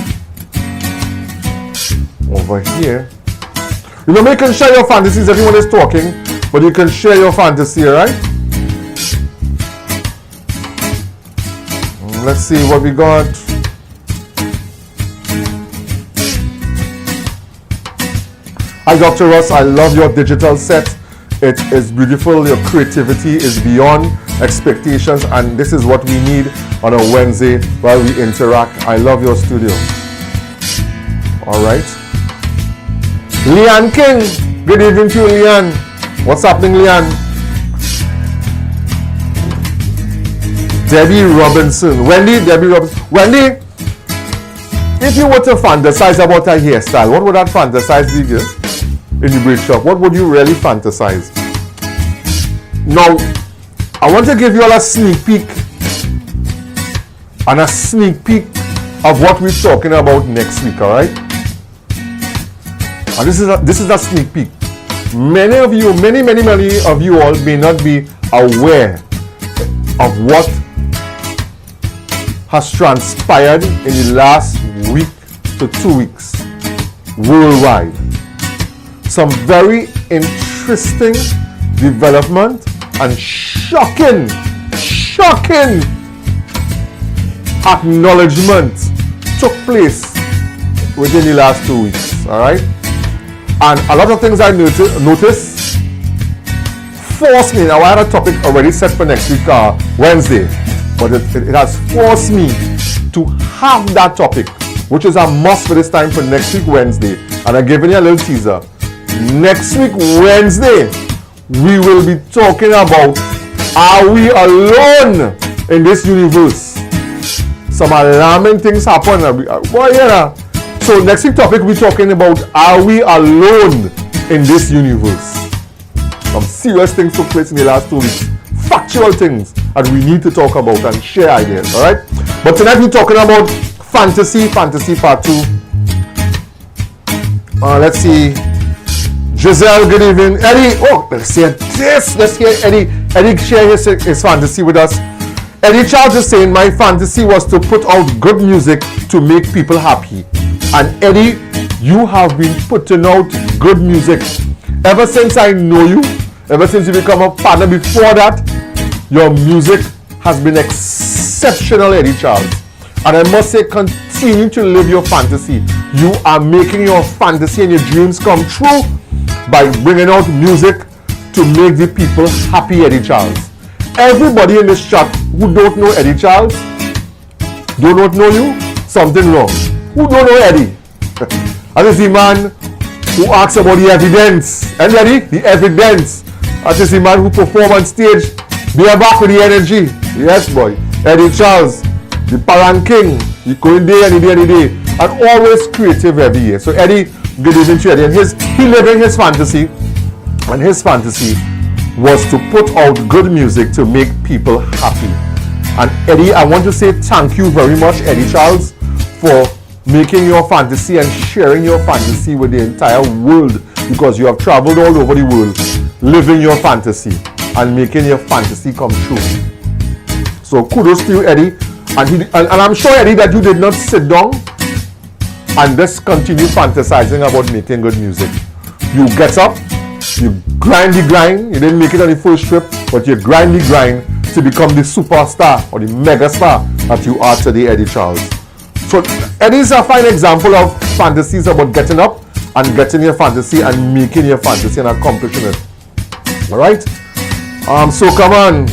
over here. Remember, you can share your fantasies. Everyone is talking, but you can share your fantasy, alright? Let's see what we got. Hi Dr. Ross, I love your digital set. It is beautiful. Your creativity is beyond expectations, and this is what we need on a Wednesday while we interact. I love your studio. Alright. Leanne King, good evening to you, Leanne. What's happening, Leanne? Debbie Robinson. Debbie Robinson. Wendy, if you were to fantasize about a hairstyle, what would that fantasize be, girl? In the braid shop, what would you really fantasize? Now, I want to give you all a sneak peek and a sneak peek of what we're talking about next week, alright? And this is a sneak peek. Many of you all may not be aware of what has transpired in the last week to 2 weeks worldwide. Some very interesting development and shocking acknowledgement took place within the last 2 weeks, alright? And a lot of things I noticed forced me. Now I had a topic already set for next week, Wednesday, but it has forced me to have that topic, which is a must for this time for next week, Wednesday. And I'm giving you a little teaser. Next week, Wednesday, we will be talking about, are we alone in this universe? Some alarming things happen. So next week topic, we're talking about, are we alone in this universe? Some serious things took place in the last 2 weeks. Factual things, and we need to talk about and share ideas, alright? But tonight we're talking about fantasy part 2. Let's see. Giselle, good evening. Eddie, let's hear this. Let's hear Eddie share his fantasy with us. Eddie Charles is saying, my fantasy was to put out good music to make people happy. And Eddie, you have been putting out good music ever since I know you, ever since you become a partner. Before that, your music has been exceptional, Eddie Charles. And I must say, continue to live your fantasy. You are making your fantasy and your dreams come true by bringing out music to make the people happy, Eddie Charles. Everybody in this chat who don't know Eddie Charles, do not know you, something wrong. Who don't know Eddie? That is the man who asks about the evidence. And Eddie, the evidence. That is the man who perform on stage. Be back with the energy. Yes, boy. Eddie Charles, the Paran King. He going day any day. And always creative every year. So Eddie, good evening to Eddie. And he living his fantasy. And his fantasy was to put out good music to make people happy. And Eddie, I want to say thank you very much, Eddie Charles, for making your fantasy and sharing your fantasy with the entire world, because you have traveled all over the world living your fantasy and making your fantasy come true. So kudos to you, Eddie. And I'm sure, Eddie, that you did not sit down and just continue fantasizing about making good music. You get up, you grind the grind. You didn't make it on the first trip, but you grind the grind to become the superstar or the mega star that you are today, Eddie Charles. So Eddie is a fine example of fantasies about getting up and getting your fantasy and making your fantasy and accomplishing it. Alright? So come on.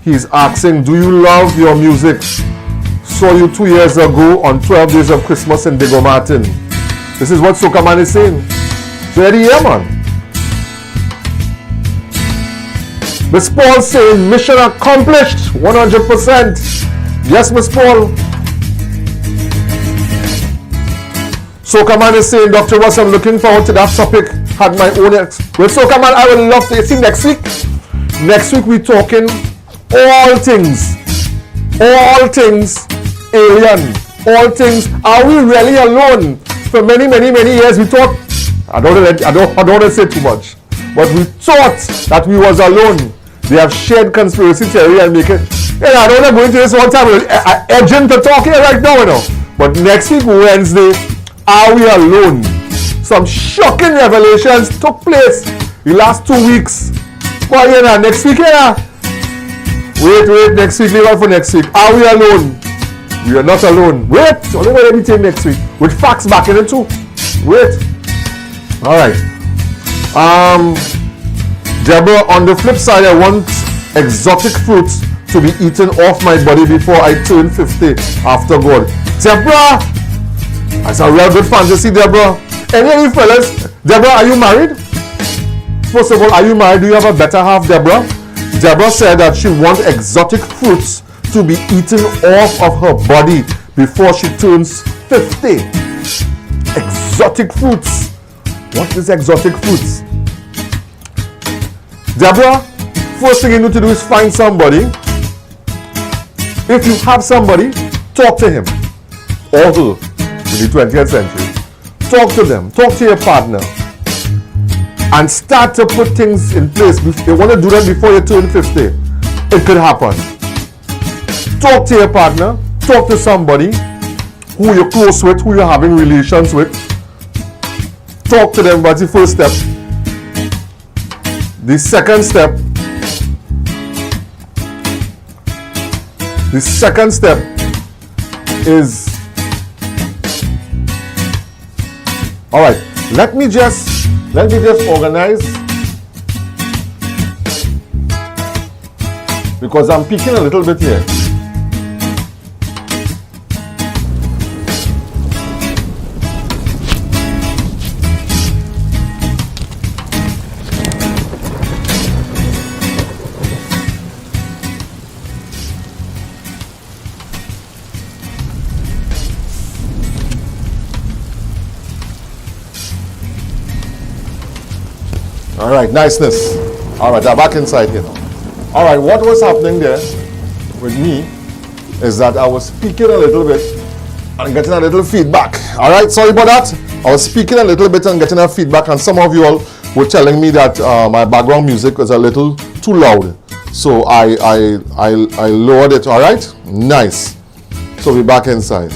He's asking, do you love your music? Saw you 2 years ago on 12 Days of Christmas in Diego Martin. This is what Sokaman is saying. So Eddie, yeah, man. Miss Paul saying, mission accomplished, 100%. Yes, Miss Paul. Soca Man is saying, Dr. Ross, I'm looking forward to that topic. Had my own well, Soca Man, I would love to see next week. Next week we're talking all things alien, all things. Are we really alone? For many years we thought, I don't want to say too much, but we thought that we was alone. They have shared conspiracy theory and make it. I don't want to go into this one time. Edging to talk here right now, you know. But next week, Wednesday, are we alone? Some shocking revelations took place the last 2 weeks. But next week, Wait, next week, leave out for next week. Are we alone? We are not alone. Wait, only wait anything next week. With facts back in it too. Wait. Alright. Deborah, on the flip side, I want exotic fruits to be eaten off my body before I turn 50 after God. Deborah! That's a real good fantasy, Deborah. Any of you fellas, Deborah, are you married? First of all, are you married? Do you have a better half, Deborah? Deborah said that she wants exotic fruits to be eaten off of her body before she turns 50. Exotic fruits. What is exotic fruits? Deborah, first thing you need to do is find somebody. If you have somebody, talk to him or her in the 20th century. Talk to them. Talk to your partner. And start to put things in place. You want to do that before you turn 50. It could happen. Talk to your partner. Talk to somebody who you're close with, who you're having relations with. Talk to them. That's the first step. The second step is, all right, let me just organize, because I'm peeking a little bit here. All right, niceness. All right, I'm back inside here now. All right, what was happening there with me is that I was speaking a little bit and getting a little feedback. All right, sorry about that. I was speaking a little bit and getting a feedback, and some of you all were telling me that my background music was a little too loud. So I lowered it. All right, nice. So we're back inside.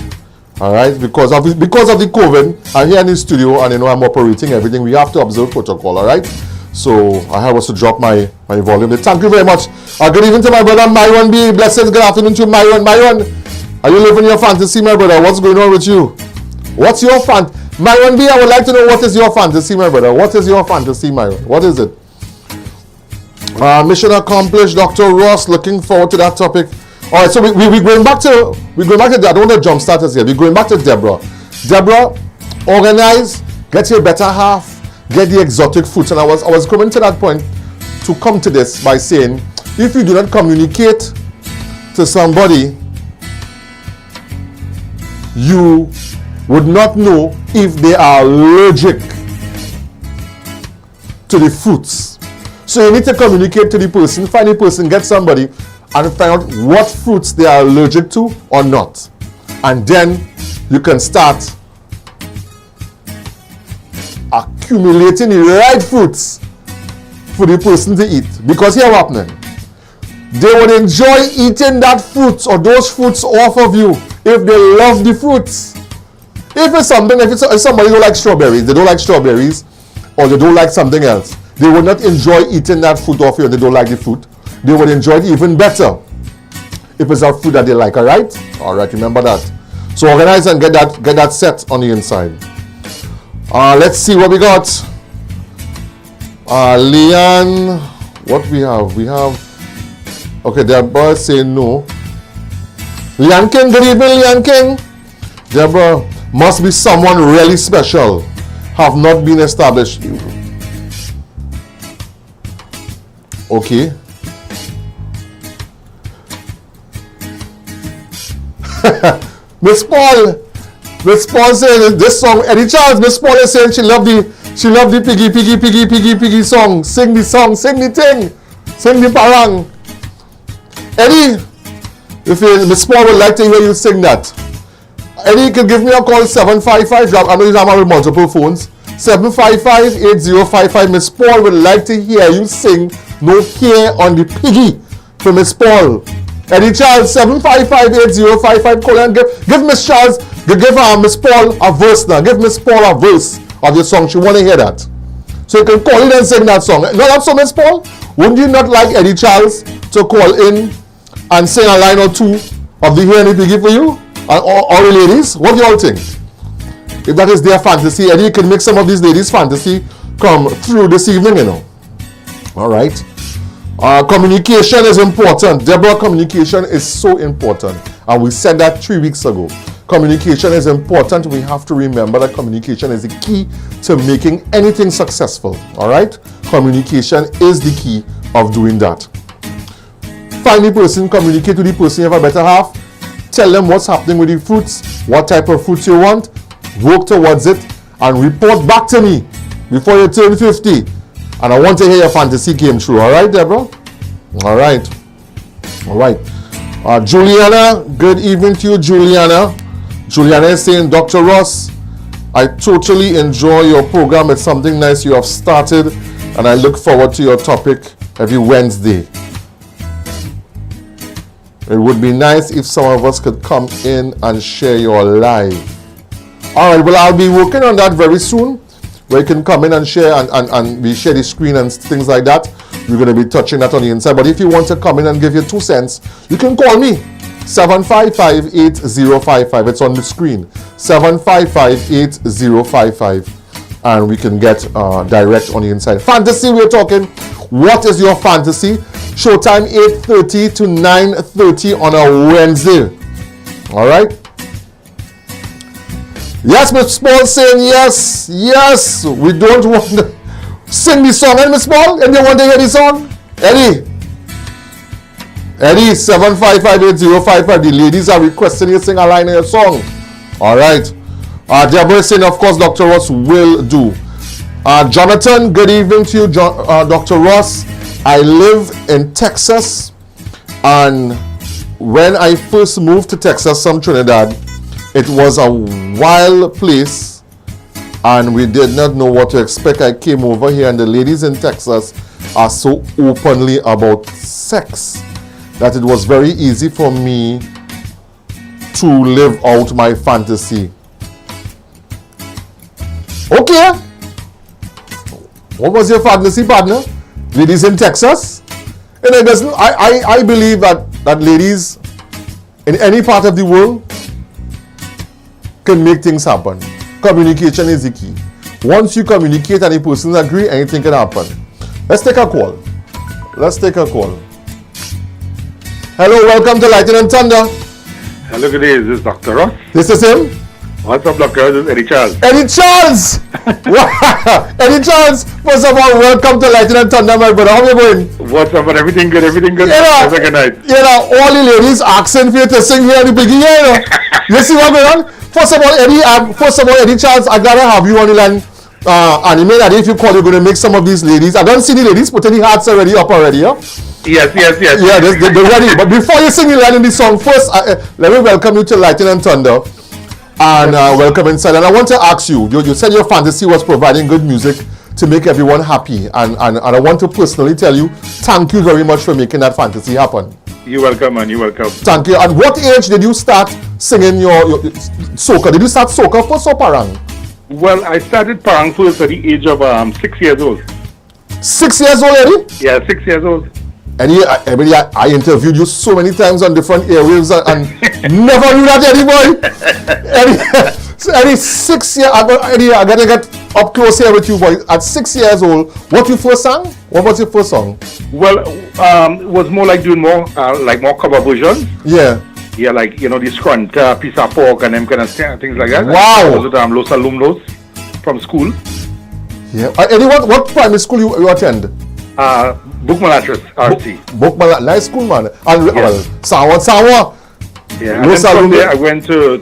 All right, because of the COVID, I'm here in the studio and I'm operating everything. We have to observe protocol. All right. So I have to drop my volume. Thank you very much. Good evening to my brother Myron B. Blessings. Good afternoon to Myron. Myron, are you living your fantasy, my brother? What's going on with you? What's your Myron B, I would like to know, what is your fantasy, my brother? What is your fantasy, Myron? What is it? Mission accomplished, Dr. Ross. Looking forward to that topic. All right, so we're going back to that. I don't want to jump starters here. We're going back to Deborah. Deborah, organize, get your better half. Get the exotic fruits. And I was coming to that point to come to this by saying, if you do not communicate to somebody, you would not know if they are allergic to the fruits. So you need to communicate to the person, find the person, get somebody, and find out what fruits they are allergic to or not. And then you can start accumulating the right fruits for the person to eat. Because here what happening, they would enjoy eating that fruit or those fruits off of you if they love the fruits. If somebody who likes strawberries, they don't like strawberries, or they don't like something else, they would not enjoy eating that fruit off you and they don't like the fruit. They would enjoy it even better if it's a fruit that they like. All right, remember that. So organize and get that set on the inside. Let's see what we got. Leanne, what we have? Okay, Deborah saying no. Leanne King, good evening, Leanne King. Deborah, must be someone really special. Have not been established. Okay. Miss Paul, Miss Paul saying this song. Eddie Charles, Miss Paul is saying she loved the piggy song. Sing the song, sing the thing, sing the parang. Eddie, if Miss Paul would like to hear you sing that, Eddie, you can give me a call 755. I know you have multiple phones. 755-8055. Miss Paul would like to hear you sing No Care on the Piggy for Miss Paul. Eddie Charles, 755-8055. Call and give Miss Charles, give Miss Paul a verse now. Give Miss Paul a verse of your song. She want to hear that. So you can call in and sing that song. No, that's so, Miss Paul. Wouldn't you not like Eddie Charles to call in and sing a line or two of the Hear the Piggy for you? Or the ladies? What do you all think? If that is their fantasy, Eddie, you can make some of these ladies' fantasy come through this evening, you know. All right. Communication is important. Deborah, communication is so important. And we said that 3 weeks ago. Communication is important. We have to remember that communication is the key to making anything successful. All right? Communication is the key of doing that. Find the person, communicate with the person you have a better half. Tell them what's happening with the fruits, what type of fruits you want. Work towards it and report back to me before you turn 50. And I want to hear your fantasy came true. All right, Deborah? All right. All right. Juliana, good evening to you, Juliana. Juliana is saying, Dr. Ross, I totally enjoy your program. It's something nice you have started, and I look forward to your topic every Wednesday. It would be nice if some of us could come in and share your live. All right, well, I'll be working on that very soon, where you can come in and share, and we share the screen and things like that. We're going to be touching that on the inside. But if you want to come in and give your 2 cents, you can call me, 755-8055. It's on the screen, 755-8055. And we can get direct on the inside. Fantasy, we're talking. What is your fantasy? Showtime 8:30 to 9:30 on a Wednesday. All right? Yes, Miss Paul saying yes. Yes, we don't want to sing the song. And Miss Paul, and you want to hear the song? Eddie, 755-8055. The ladies are requesting you sing a line of your song. All right. Deborah is saying, of course, Dr. Ross will do. Jonathan, good evening to you, Dr. Ross. I live in Texas, and when I first moved to Texas from Trinidad, it was a wild place, and we did not know what to expect. I came over here, and the ladies in Texas are so openly about sex that it was very easy for me to live out my fantasy. Okay. What was your fantasy, partner? Ladies in Texas? And it doesn't, I believe that ladies in any part of the world can make things happen. Communication is the key. Once you communicate and the person agree, anything can happen. Let's take a call. Hello, welcome to Lightning and Thunder. Hello, good day. Is this Dr. Ross? This is him. What's up, Dr. Ross? This is Eddie Charles. Eddie Charles! Eddie Charles, first of all, welcome to Lightning and Thunder, my brother. How are you going? What's up, everything good? Everything good? Have a good night. You know, all the ladies asking for you to sing here in the beginning, you know. You see what's going on? First of all, Eddie Charles, I gotta have you on the line. Anime, that if you call, you're gonna make some of these ladies. I don't see the ladies putting the hearts already up already, yeah? Yes. Yeah, they're ready. But before you sing the line in the song, first, let me welcome you to Lightning and Thunder. And welcome inside. And I want to ask you, you said your fantasy was providing good music to make everyone happy. And I want to personally tell you, thank you very much for making that fantasy happen. You're welcome, man. You're welcome. Thank you. At what age did you start singing your soca? Did you start soca first or parang? Well, I started parang first at the age of 6 years old. 6 years old, Eddie? Yeah, 6 years old. And I interviewed you so many times on different airwaves and never knew that, Eddie boy. Eddie, 6 years, Eddie, I gotta get up close here with you, boy. At 6 years old, what you first sang? What was your first song? Well, it was more like doing more cover versions. Yeah. Yeah, like, you know, the scrunta, piece of pork and them kind of things like that. Wow. Was it Los Alumnos from school. Yeah. Eddie, what primary school you attend? Bookmalatras, RC. Bookmalatras, nice school, man. And yes. Sawa. Yeah, and Los then from Alumni. there I went to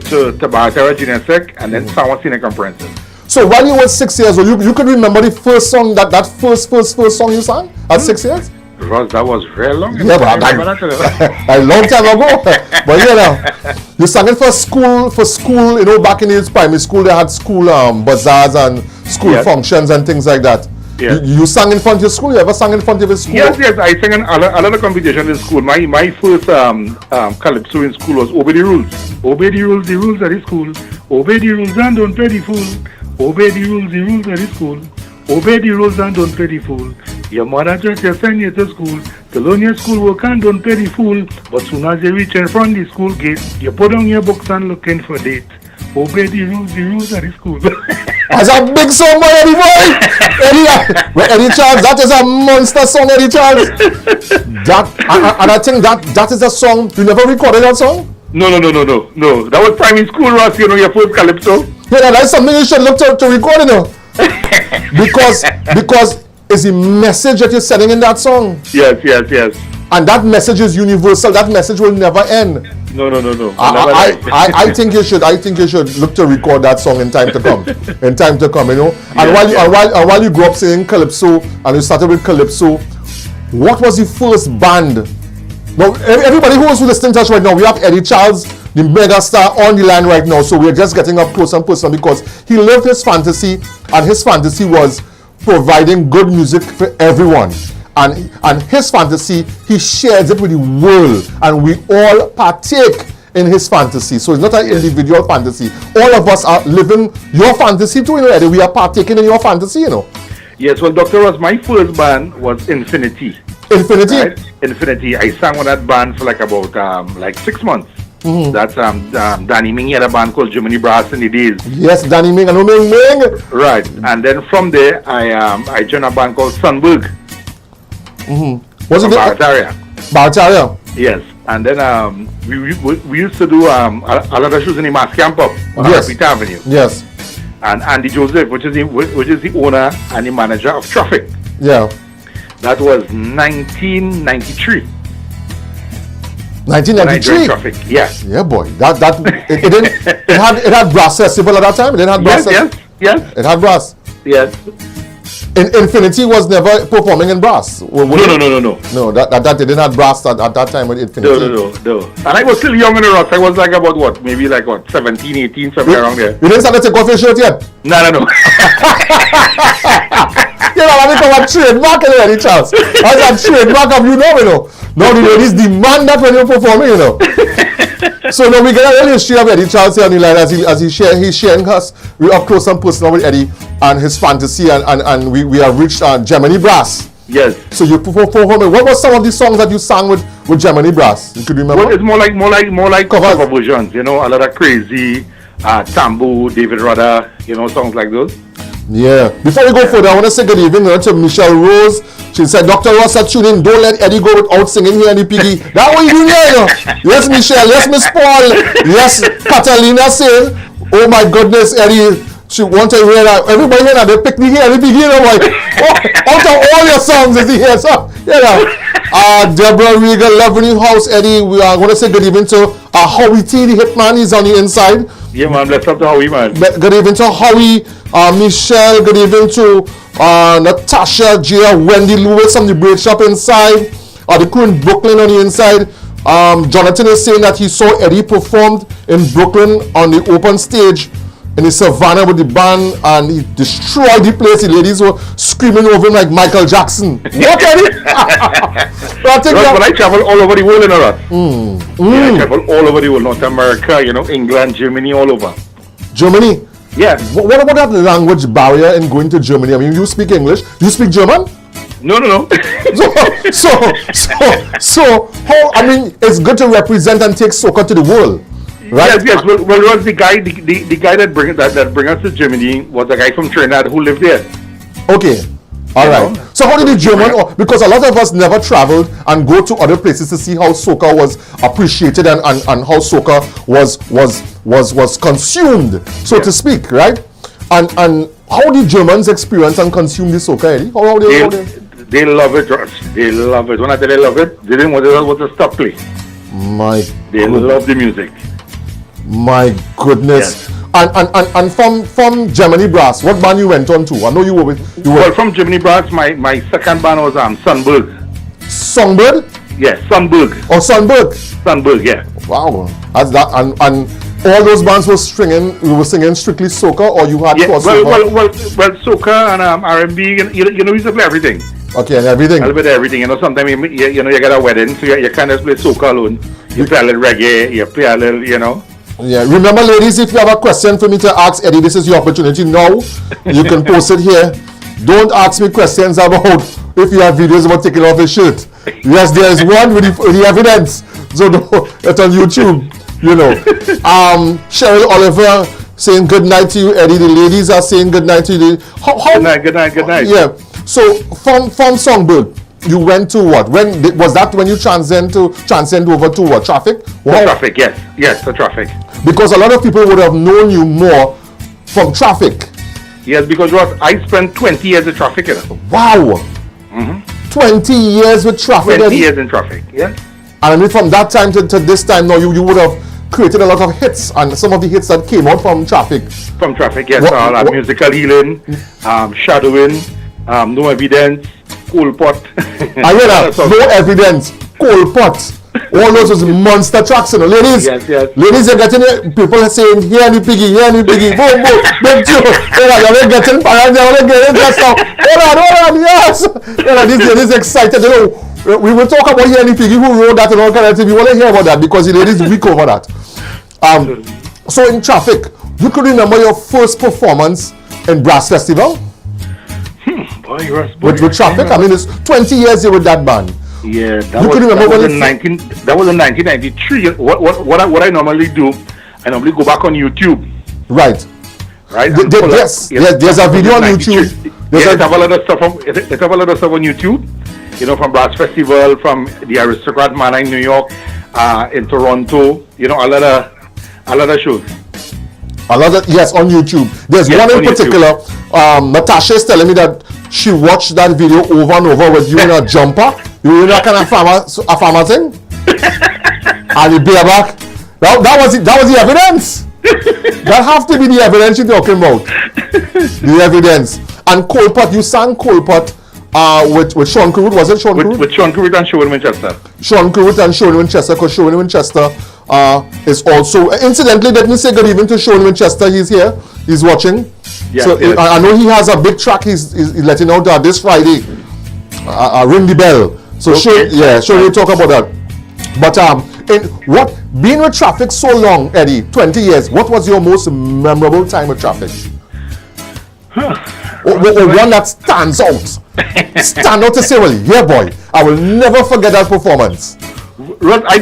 Bartera Junior Sec and then San Juan Senior Comprehensive. So while you were 6 years old, you could remember the first song, that first song you sang at 6 years? Ross, that was very long. Yeah, but a long time ago. But you know, you sang it for school, you know, back in the primary school, they had school bazaars and school functions and things like that. Yeah. You sang in front of your school? You ever sang in front of your school? Yes, I sang in a lot of competitions in school. My first calypso in school was Obey the Rules. Obey the rules of the school. Obey the rules and don't play the fool. Obey the rules of the school. Obey the rules and don't play the fool. Your mother just send you to school to learn your school work and don't play the fool. But soon as you reach in front of the school gate, you put on your books and looking for date. Obey the rules of the school. That's a big song by Eddie boy. Eddie Charles, that is a monster song, Eddie Charles. And I think that is a song. You never recorded that song? No. That was primary school, Ross. You know, your first calypso. Yeah, that's something you should look to record, you know. because it's the message that you're sending in that song. Yes. And that message is universal. That message will never end. No. I think you should look to record that song in time to come. You know. And while you grew up singing calypso and you started with calypso, what was the first band? Now everybody who is listening to us right now, we have Eddie Charles, the mega star, on the line right now. So we're just getting up close and personal because he lived his fantasy, and his fantasy was providing good music for everyone. And his fantasy, he shares it with the world, and we all partake in his fantasy. So it's not an individual fantasy. All of us are living your fantasy too, you know, Eddie. We are partaking in your fantasy, you know. Yes, well, Dr. Ross, my first band was Infinity. Infinity? Right? Infinity. I sang with that band for like about 6 months. Mm-hmm. That's Danny Ming had a band called Germany Brass in the days. Yes, Danny Ming. I know Ming. Right, and then from there I joined a band called Sunberg. Mm-hmm. Was it Bartaria? Yes, and then we used to do a lot of shows in the Mass Camp Up on Rapid Avenue. Yes. And Andy Joseph, which is the owner and the manager of Traffic. Yeah. That was 1993. 1993. Traffic, yes. Yeah, boy. It had brass festival at that time. It didn't have brass. Yes. It had brass. Yes. Infinity was never performing in brass. No. No, that they didn't have brass at that time with Infinity. No. And I was still young in the Ross. I was like about maybe 17, 18, somewhere around there. You didn't start to take off your shirt yet? No. You know, I become a trademark in Eddie Charles. That's a trademark of you know. Now the ladies demand that when you're performing, you know. So now we get a little history of Eddie Charles here on the line as he's sharing us. We're up close and personal with Eddie and his fantasy, and we have reached Germany Brass. Yes. So you performing. What was some of the songs that you sang with Germany Brass? You could remember? Well, it's more like cover versions. You know, a lot of Crazy, Tambo, David Rudder. You know, songs like those. Yeah. Before we go further, I want to say good evening to Michelle Rose. She said, Dr. Ross said, tune in. Don't let Eddie go without singing here in the piggy. That what you doing here, you know? Yes, Michelle. Yes, Miss Paul. Yes, Catalina saying, oh my goodness, Eddie. She want to hear that. Everybody here now, they pick me here, they pick you know, like, out of all your songs is he here. So, you know. Deborah Regal, loving house, Eddie. We are going to say good evening to Howie T, the hitman. He's on the inside. Yeah, man. Bless up to Howie, man. Good evening to Howie, Michelle. Good evening to Natasha, Gia, Wendy Lewis from the Braid Shop inside. The crew in Brooklyn on the inside. Jonathan is saying that he saw Eddie performed in Brooklyn on the open stage in the Savannah with the band, and he destroyed the place. The ladies were screaming over him like Michael Jackson. What, Eddie? But I travel all over the world, you know that. Yeah, I travel all over the world, North America, you know, England, Germany, all over. How Yeah. What about that language barrier in going to Germany? I mean, you speak English. You speak German? No. So how? I mean, it's good to represent and take soca to the world, right? Yes. Well, was the guy that bring us to Germany was a guy from Trinidad who lived there. Okay. All right. So how did the German? Because a lot of us never traveled and go to other places to see how soca was appreciated and how soca was consumed, so to speak, right? And how did Germans experience and consume the soca, Eddie? They love it, Ross. They love it. When I tell they love it, they didn't want to stop play. They love the music. My goodness. Yes. And from Gemini Brass, what band you went on to? I know you were with. Well, from Gemini Brass, my second band was Sunberg. Songbird? Yes, Sunberg. Oh, Sunberg. Sunberg, yeah. Wow. That's that. And all those bands were singing strictly soca, or you had crossover? Well, soca and R&B. You know, we used to play everything. Okay, and everything. A little bit of everything. You know, sometimes you get a wedding, so you can't just play soca alone. You play a little reggae. You play a little, you know. Yeah, remember, ladies, if you have a question for me to ask Eddie, this is your opportunity now. You can post it here. Don't ask me questions about if you have videos about taking off his shirt. Yes, there is one with the evidence. So it's on YouTube, you know. Cheryl Oliver saying good night to you, Eddie. The ladies are saying good night to you. Good night. Yeah. So from Songbird, you went to what? When was that? When you transcend over to what? Traffic? Wow. Traffic, yes, the Traffic. Because a lot of people would have known you more from Traffic. Yes, because Ross, I spent 20 years in Traffic. You know? Wow. 20 years with Traffic. 20 years in Traffic, yeah. And I mean, from that time to this time now, you would have created a lot of hits, and some of the hits that came out from Traffic. From Traffic, yes. Musical Healing, Shadowing, No Evidence, Cool Pot. I hear that. No Evidence, Cool Pot. All those was monster tracks, you know. Ladies, yes. Ladies, you're getting it. People are saying, here the piggy, boom, big two. You're getting parents, you're getting dressed up. Hold on, yes. These ladies excited, you know. We will talk about here the piggy who wrote that and all kind of things. We want to hear about that because the ladies weak over that. So in Traffic, you could remember your first performance in Brass Festival? With Traffic? I mean, it's 20 years you with that band. Yeah, that was in 1993. What I normally do, I normally go back on YouTube. Right. Yes, there's a video on YouTube. It have a lot of stuff on YouTube. You know, from Brass Festival, from the Aristocrat Manor in New York, in Toronto. You know, a lot of shows. Yes, on YouTube. There's one in particular. Natasha is telling me that she watched that video over and over with you in a jumper. You were in a kind of farmer thing. And you bear back. That was it. That was the evidence. That have to be the evidence you're talking about. The evidence. And Colpot, you sang Colpot with Sean Carruth. Was it Sean Carruth? With Sean Carruth and Sherwin Winchester. Sean Carruth and Sherwin Winchester, because Sherwin Winchester is also, incidentally, let me say good evening to Sherwin Winchester. He's here. He's watching. Yes, so yes. I know he has a big track he's letting out this Friday. Ring the bell. So okay. Sure we'll talk about that. But being with Traffic so long, Eddie, 20 years, what was your most memorable time with Traffic? Or one that stands out. Stand out to say, well, yeah boy, I will never forget that performance. I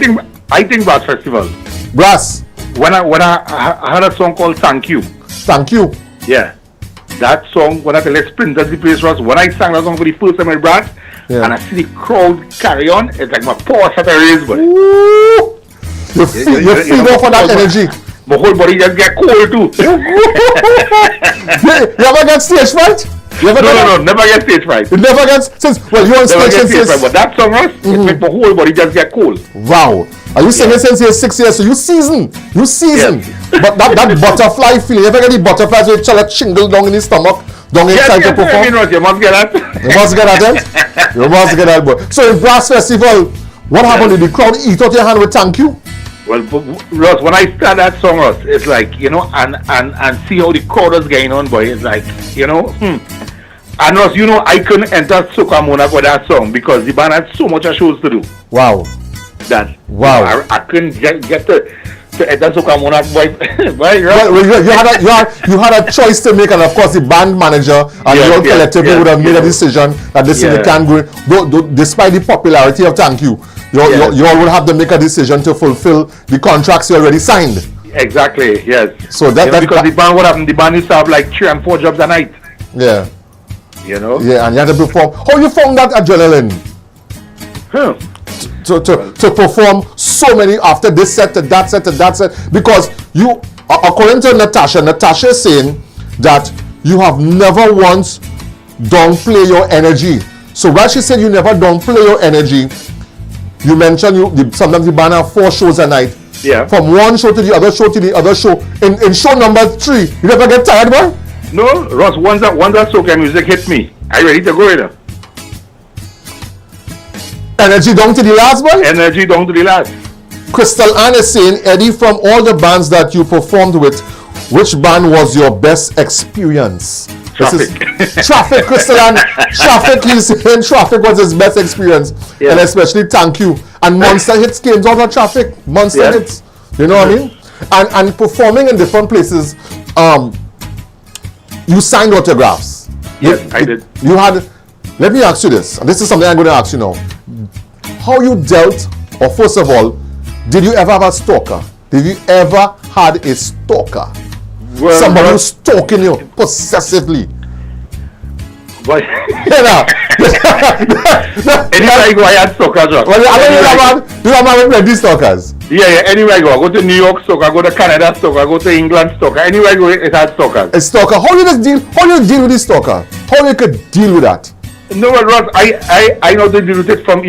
think Brass Festival. Brass. When I had a song called Thank You. Thank You. Yeah. That song, when I tell you Sprinters the place was, when I sang that song for the first time at Brass, and I see the crowd carry on, it's like my paw set a raise, boy. You feed off of that energy. My whole body just get cold too. You ever get stage fright? No, never get stage fright. You never get, you're on stage since... But that song, it make my whole body just get cold. Wow. Are you singing since you're 6 years? So you season. Yes. But that butterfly feeling, you ever get the butterflies with a shingle down in the stomach? Down inside to perform? You must get that. You must get that, You must get that, boy. So in Brass Festival, what happened? Did the crowd eat out your hand with Thank You? Well, Ross, when I start that song, Ross, it's like, you know, and see how the crowd is going on, boy. It's like, you know, And Ross, you know, I couldn't enter Soca Monarch with that song because the band had so much shows to do. Wow. Wow. I couldn't get to enter Soca Monarch, boy. You had a choice to make, and of course the band manager and your collectively would have made a decision that this is the can go. Despite the popularity of Thank You, you all would have to make a decision to fulfill the contracts you already signed. Exactly. Yes. So because the band, what happened? The band used to have like 3 and 4 jobs a night. Yeah. You know. Yeah, and you had to perform. How you found that adrenaline? To perform so many after this set to that set, because you, according to Natasha is saying that you have never once downplay your energy. So while she said you never downplay your energy, You mentioned sometimes the band have 4 shows a night. Yeah. From one show to the other show to the other show. In show number 3, you never get tired, boy? No, Ross, once that soca music hit me, I ready to go in. Energy down to the last, boy? Energy down to the last. Crystal Ann is saying, Eddie, from all the bands that you performed with, which band was your best experience? Traffic. Traffic, Crystal Ann. Traffic, he's saying Traffic was his best experience. Yeah. And especially Thank You. And Monster Hits came out of Traffic. Monster Hits. You know what I mean? And performing in different places, you signed autographs. Yes, I did. You had, let me ask you this, and this is something I'm going to ask you now. How you dealt, or first of all, did you ever have a stalker? Did you ever had a stalker? Well, somebody who's stalking you possessively? But anywhere I go, I had stalkers. Well, you have plenty stalkers. Yeah, anywhere I go to New York stalker, I go to Canada stalker, I go to England stalker. Anywhere I go, it had stalkers. A stalker. How do you deal with this stalker? How you could deal with that? No, well, Ross, I know to deal with it from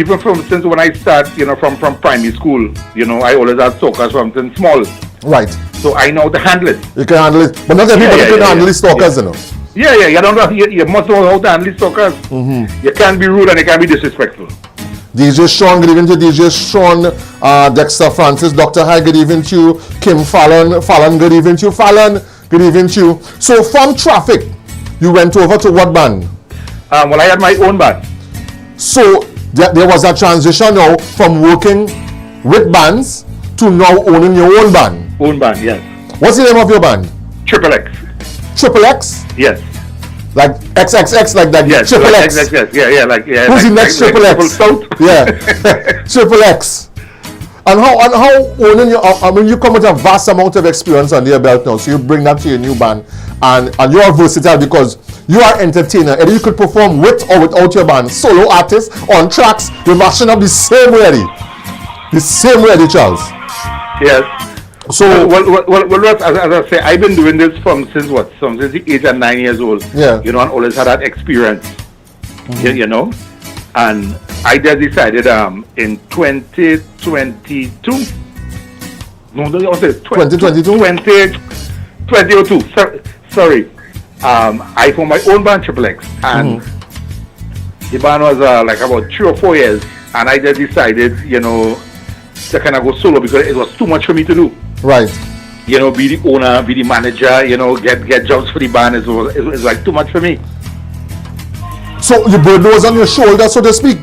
since when I start, from primary school. I always had stalkers from since small. Right. So I know to handle it. You can handle it, but not everybody can handle these stalkers, you know. Yeah, you don't know. You must know how to handle stalkers. You can't be rude and you can't be disrespectful. DJ Sean, good evening to DJ Sean, Dexter Francis, Dr. High, good evening to you, Kim Fallon, good evening to you, Fallon, good evening to you. So from Traffic, you went over to what band? Well, I had my own band. So there was a transition now from working with bands to now owning your own band. Own band, yes. What's the name of your band? Triple X. Triple X? Yes. Like XXX, like that? Yes. Triple like X. XXX. Yeah. Who's the next Triple X? Yeah. Triple X. And how owning your, I mean, you come with a vast amount of experience under your belt now, so you bring that to your new band, and you are versatile because you are entertainer, and you could perform with or without your band, solo artist, on tracks, you're mashing up the same way, Eddie. The same way, Eddie Charles. Yes. So, well, as I say, I've been doing this since the age of 9 years old. Yeah. And always had that experience. And I just decided in 2022. No, I was 2022? 2002. Sorry. I formed my own band, Triple X, and the band was like about 3 or 4 years, and I just decided, to kind of go solo because it was too much for me to do. Right. Be the owner, be the manager, get jobs for the band. It was like too much for me. So your burden was on your shoulder, so to speak.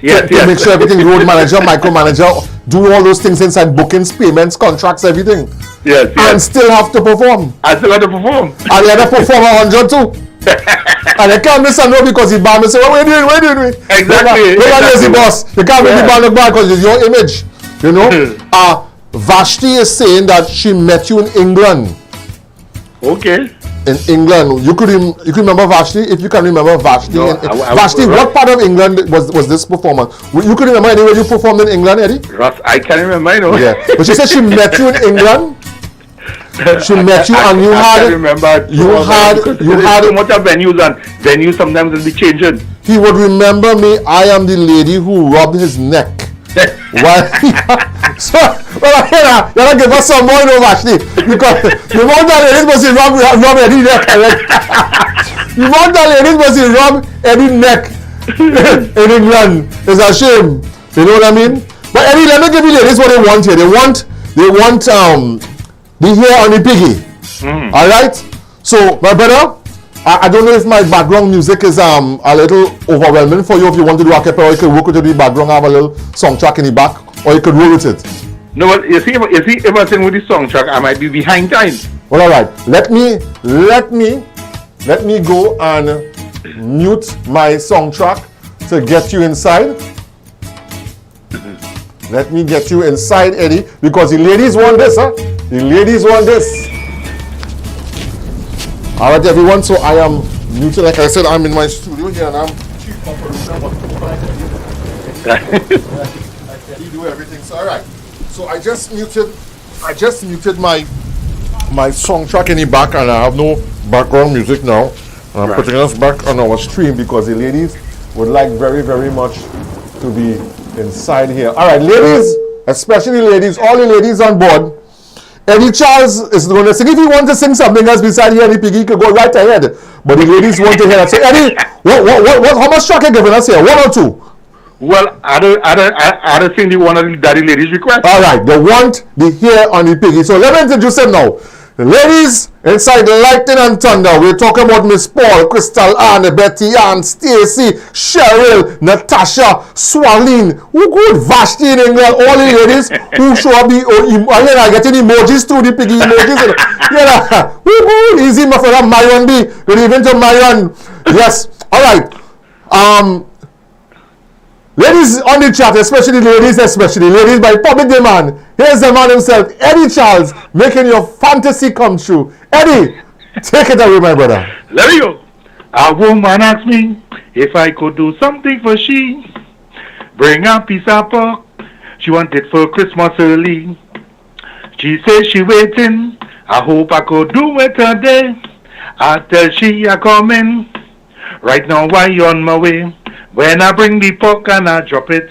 Yes, to make sure everything, road manager, micromanager, do all those things inside bookings, payments, contracts, everything. Yes. And still have to perform. I still have to perform. And you have to perform 100 too. And you can't miss a note because the band will say, what are you doing? Exactly. We're lazy boss. You can't make the band look bad because it's your image. Vashti is saying that she met you in England. Okay. In England, you could remember Vashti, if you can remember Vashti. No, Vashti, what part of England was this performance? You could remember anywhere you performed in England, Eddie? Ross, I can't remember. I know. Yeah, but she said she met you in England. She met you, and you I had. can't remember. You had so much of venues, and venues sometimes will be changing. He would remember me. I am the lady who rubbed his neck. Why? So, well, you gotta give us some more, Vashti, because the amount that ladies must rub Eddie's neck. The amount that ladies must rub Eddie's neck in England is a shame. You know what I mean? But Eddie, let me give you ladies what they want here. They want the hair on the piggy. All right. So, my brother, I don't know if my background music is a little overwhelming for you. If you want to do a cappella, you can work with the background, have a little song track in the back, or you could roll with it. No, but you see, if I sing with the song track, I might be behind time. Well, all right. Let me go and mute my song track to get you inside. Let me get you inside, Eddie, because the ladies want this, huh? The ladies want this. All right, everyone. So I am muted. Like I said, I'm in my studio here, and I'm chief operator. I can do everything. So all right. So I just muted my song track in the back, and I have no background music now. And I'm putting us back on our stream because the ladies would like very, very much to be inside here. All right, ladies, especially ladies, all the ladies on board. Eddie Charles is going to sing. If you want to sing something else beside here, Eddie Piggy could go right ahead. But the ladies want to hear that. So Eddie, how much track are you giving us here? 1 or 2? Well, I don't think the one that the ladies request. All right, they want the hair on the Piggy. So let me introduce him now. The ladies inside Lightning and Thunder. We're talking about Miss Paul, Crystal Ann, Betty Ann, Stacy, Cheryl, Natasha, Swalene, who good Vashti in England, all the ladies who show up getting emojis through the Piggy emojis. Who good easy my friend Marion B. Good evening to Marion. Yes. All right. Ladies on the chat, especially ladies by public demand. Here's the man himself, Eddie Charles, making your fantasy come true. Eddie, take it away, my brother. Let me go. A woman asked me if I could do something for she. Bring a piece of pork. She wanted for Christmas early. She says she waiting. I hope I could do it today. I tell she I coming. Right now I on my way. When I bring the pork and I drop it,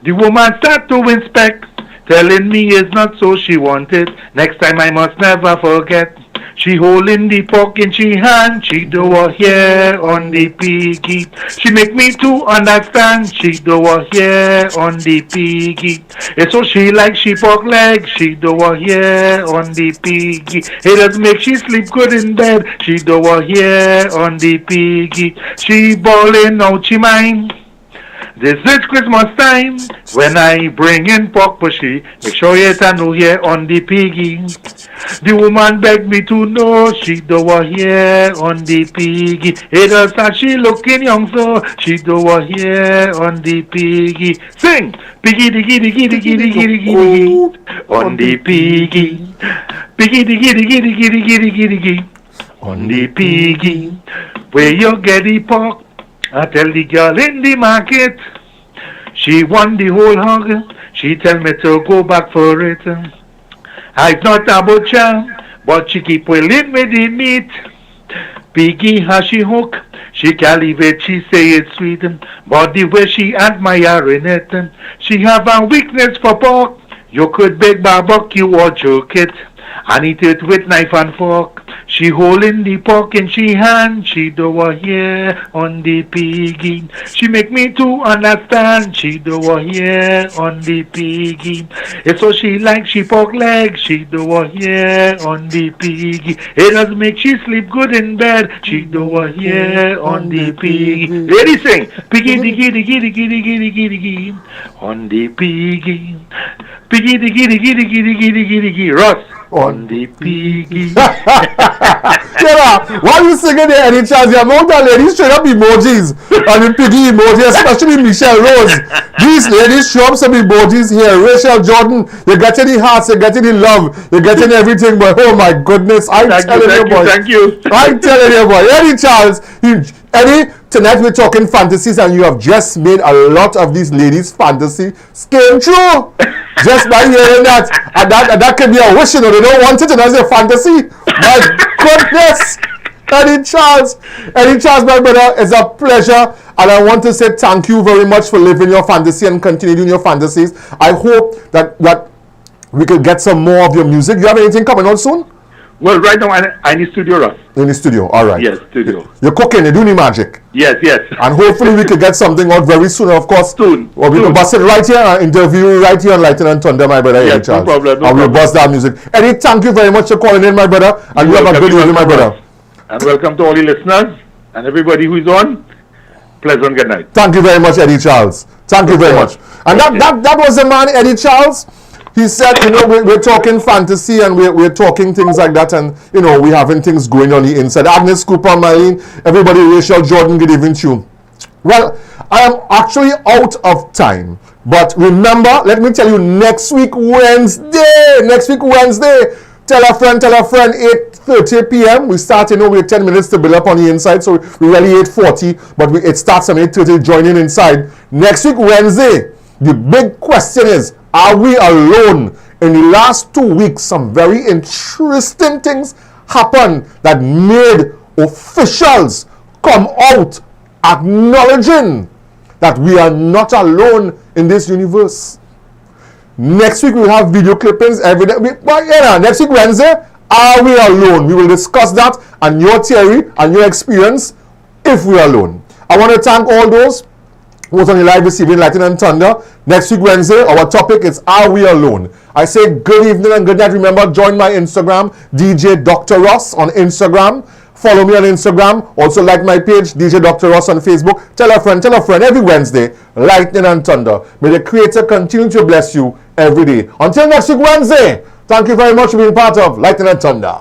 the woman start to inspect, telling me it's not so she want it. Next time I must never forget. She holding the pork in she hand, she do her hair on the piggy. She make me to understand, she do her hair on the piggy. And so she like she pork leg, she do her hair on the piggy. It does make she sleep good in bed, she do her hair on the piggy. She bawling out she mind. This is Christmas time when I bring in pork for she. Make sure you know here on the piggy. The woman begged me to know she do her hair on the piggy. It does that she looking young so she do her hair on the piggy. Sing! Piggy diggy diggy diggy diggy diggy diggy on the piggy. Piggy diggy diggy diggy diggy diggy diggy on the piggy. Where you get the pork? I tell the girl in the market, she want the whole hog. She tell me to go back for it. I'm not a butcher, but she keep willing with the meat. Piggy has she hook, she can't leave it, she say it's sweet. But the way she admiring it, she have a weakness for pork. You could bake barbecue or jerk it, and eat it with knife and fork. She holding the pork in she hand, she do her hair on the piggy. She make me to understand, she do her hair on the piggy. It's so she like she pork leg, she do her hair on the piggy. It does make she sleep good in bed, she do her hair on the piggy. Ladies sing, piggy diggy diggy diggy diggy diggy diggy on the piggy. Piggy diggy diggy diggy diggy diggy diggy Ross on the piggy. While you singing there, Eddie Charles, the amount of ladies straight up emojis on the Piggy emoji, especially Michelle Rose. These ladies show up some emojis here. Rachel Jordan, you're getting the hearts, you're getting the love, you're getting everything, but oh my goodness, I'm telling you, boy. Thank you. I'm telling you, boy. Eddie Charles, Eddie, tonight we're talking fantasies, and you have just made a lot of these ladies' fantasy came true. Just by hearing that, and that can be a wish, you know, they don't want it, and that's a fantasy. My goodness, Eddie Charles, my brother, it's a pleasure, and I want to say thank you very much for living your fantasy and continuing your fantasies. I hope that we could get some more of your music. You have anything coming on soon? Well, right now I'm in the studio, Ross. In the studio, all right. Yes, studio. You're cooking, you're doing the magic. Yes. And hopefully we could get something out very soon, of course. Soon. Or we could bust it right here and interview you right here on Lightning and Thunder, my brother. Yes, Charles. no problem. And we'll bust that music. Eddie, thank you very much for calling in, my brother. And you have a good evening, my brother. And welcome to all the listeners and everybody who is on. Pleasant good night. Thank you very much, Eddie Charles. Thank you very much. And that was the man, Eddie Charles. He said, you know, we're talking fantasy and we're talking things like that, and you know, we're having things going on the inside. Agnes Cooper, Marlene, everybody, Rachel Jordan, good evening to you. Well, I am actually out of time, but remember, let me tell you, next week Wednesday, tell a friend, 8:30 p.m. We start, you know, we're 10 minutes to build up on the inside, so we're really 8:40, but it starts at 8:30, joining inside. Next week Wednesday, the big question is, are we alone? In the last 2 weeks, some very interesting things happened that made officials come out acknowledging that we are not alone in this universe. Next week, we'll have video clippings every day. Next week, Wednesday, are we alone? We will discuss that and your theory and your experience if we are alone. I want to thank all those who was on the live receiving Lightning and Thunder. Next week, Wednesday, our topic is Are We Alone? I say good evening and good night. Remember, join my Instagram, DJ DR.ROSS on Instagram. Follow me on Instagram. Also like my page, DJ DR.ROSS on Facebook. Tell a friend every Wednesday, Lightning and Thunder. May the Creator continue to bless you every day. Until next week, Wednesday, thank you very much for being part of Lightning and Thunder.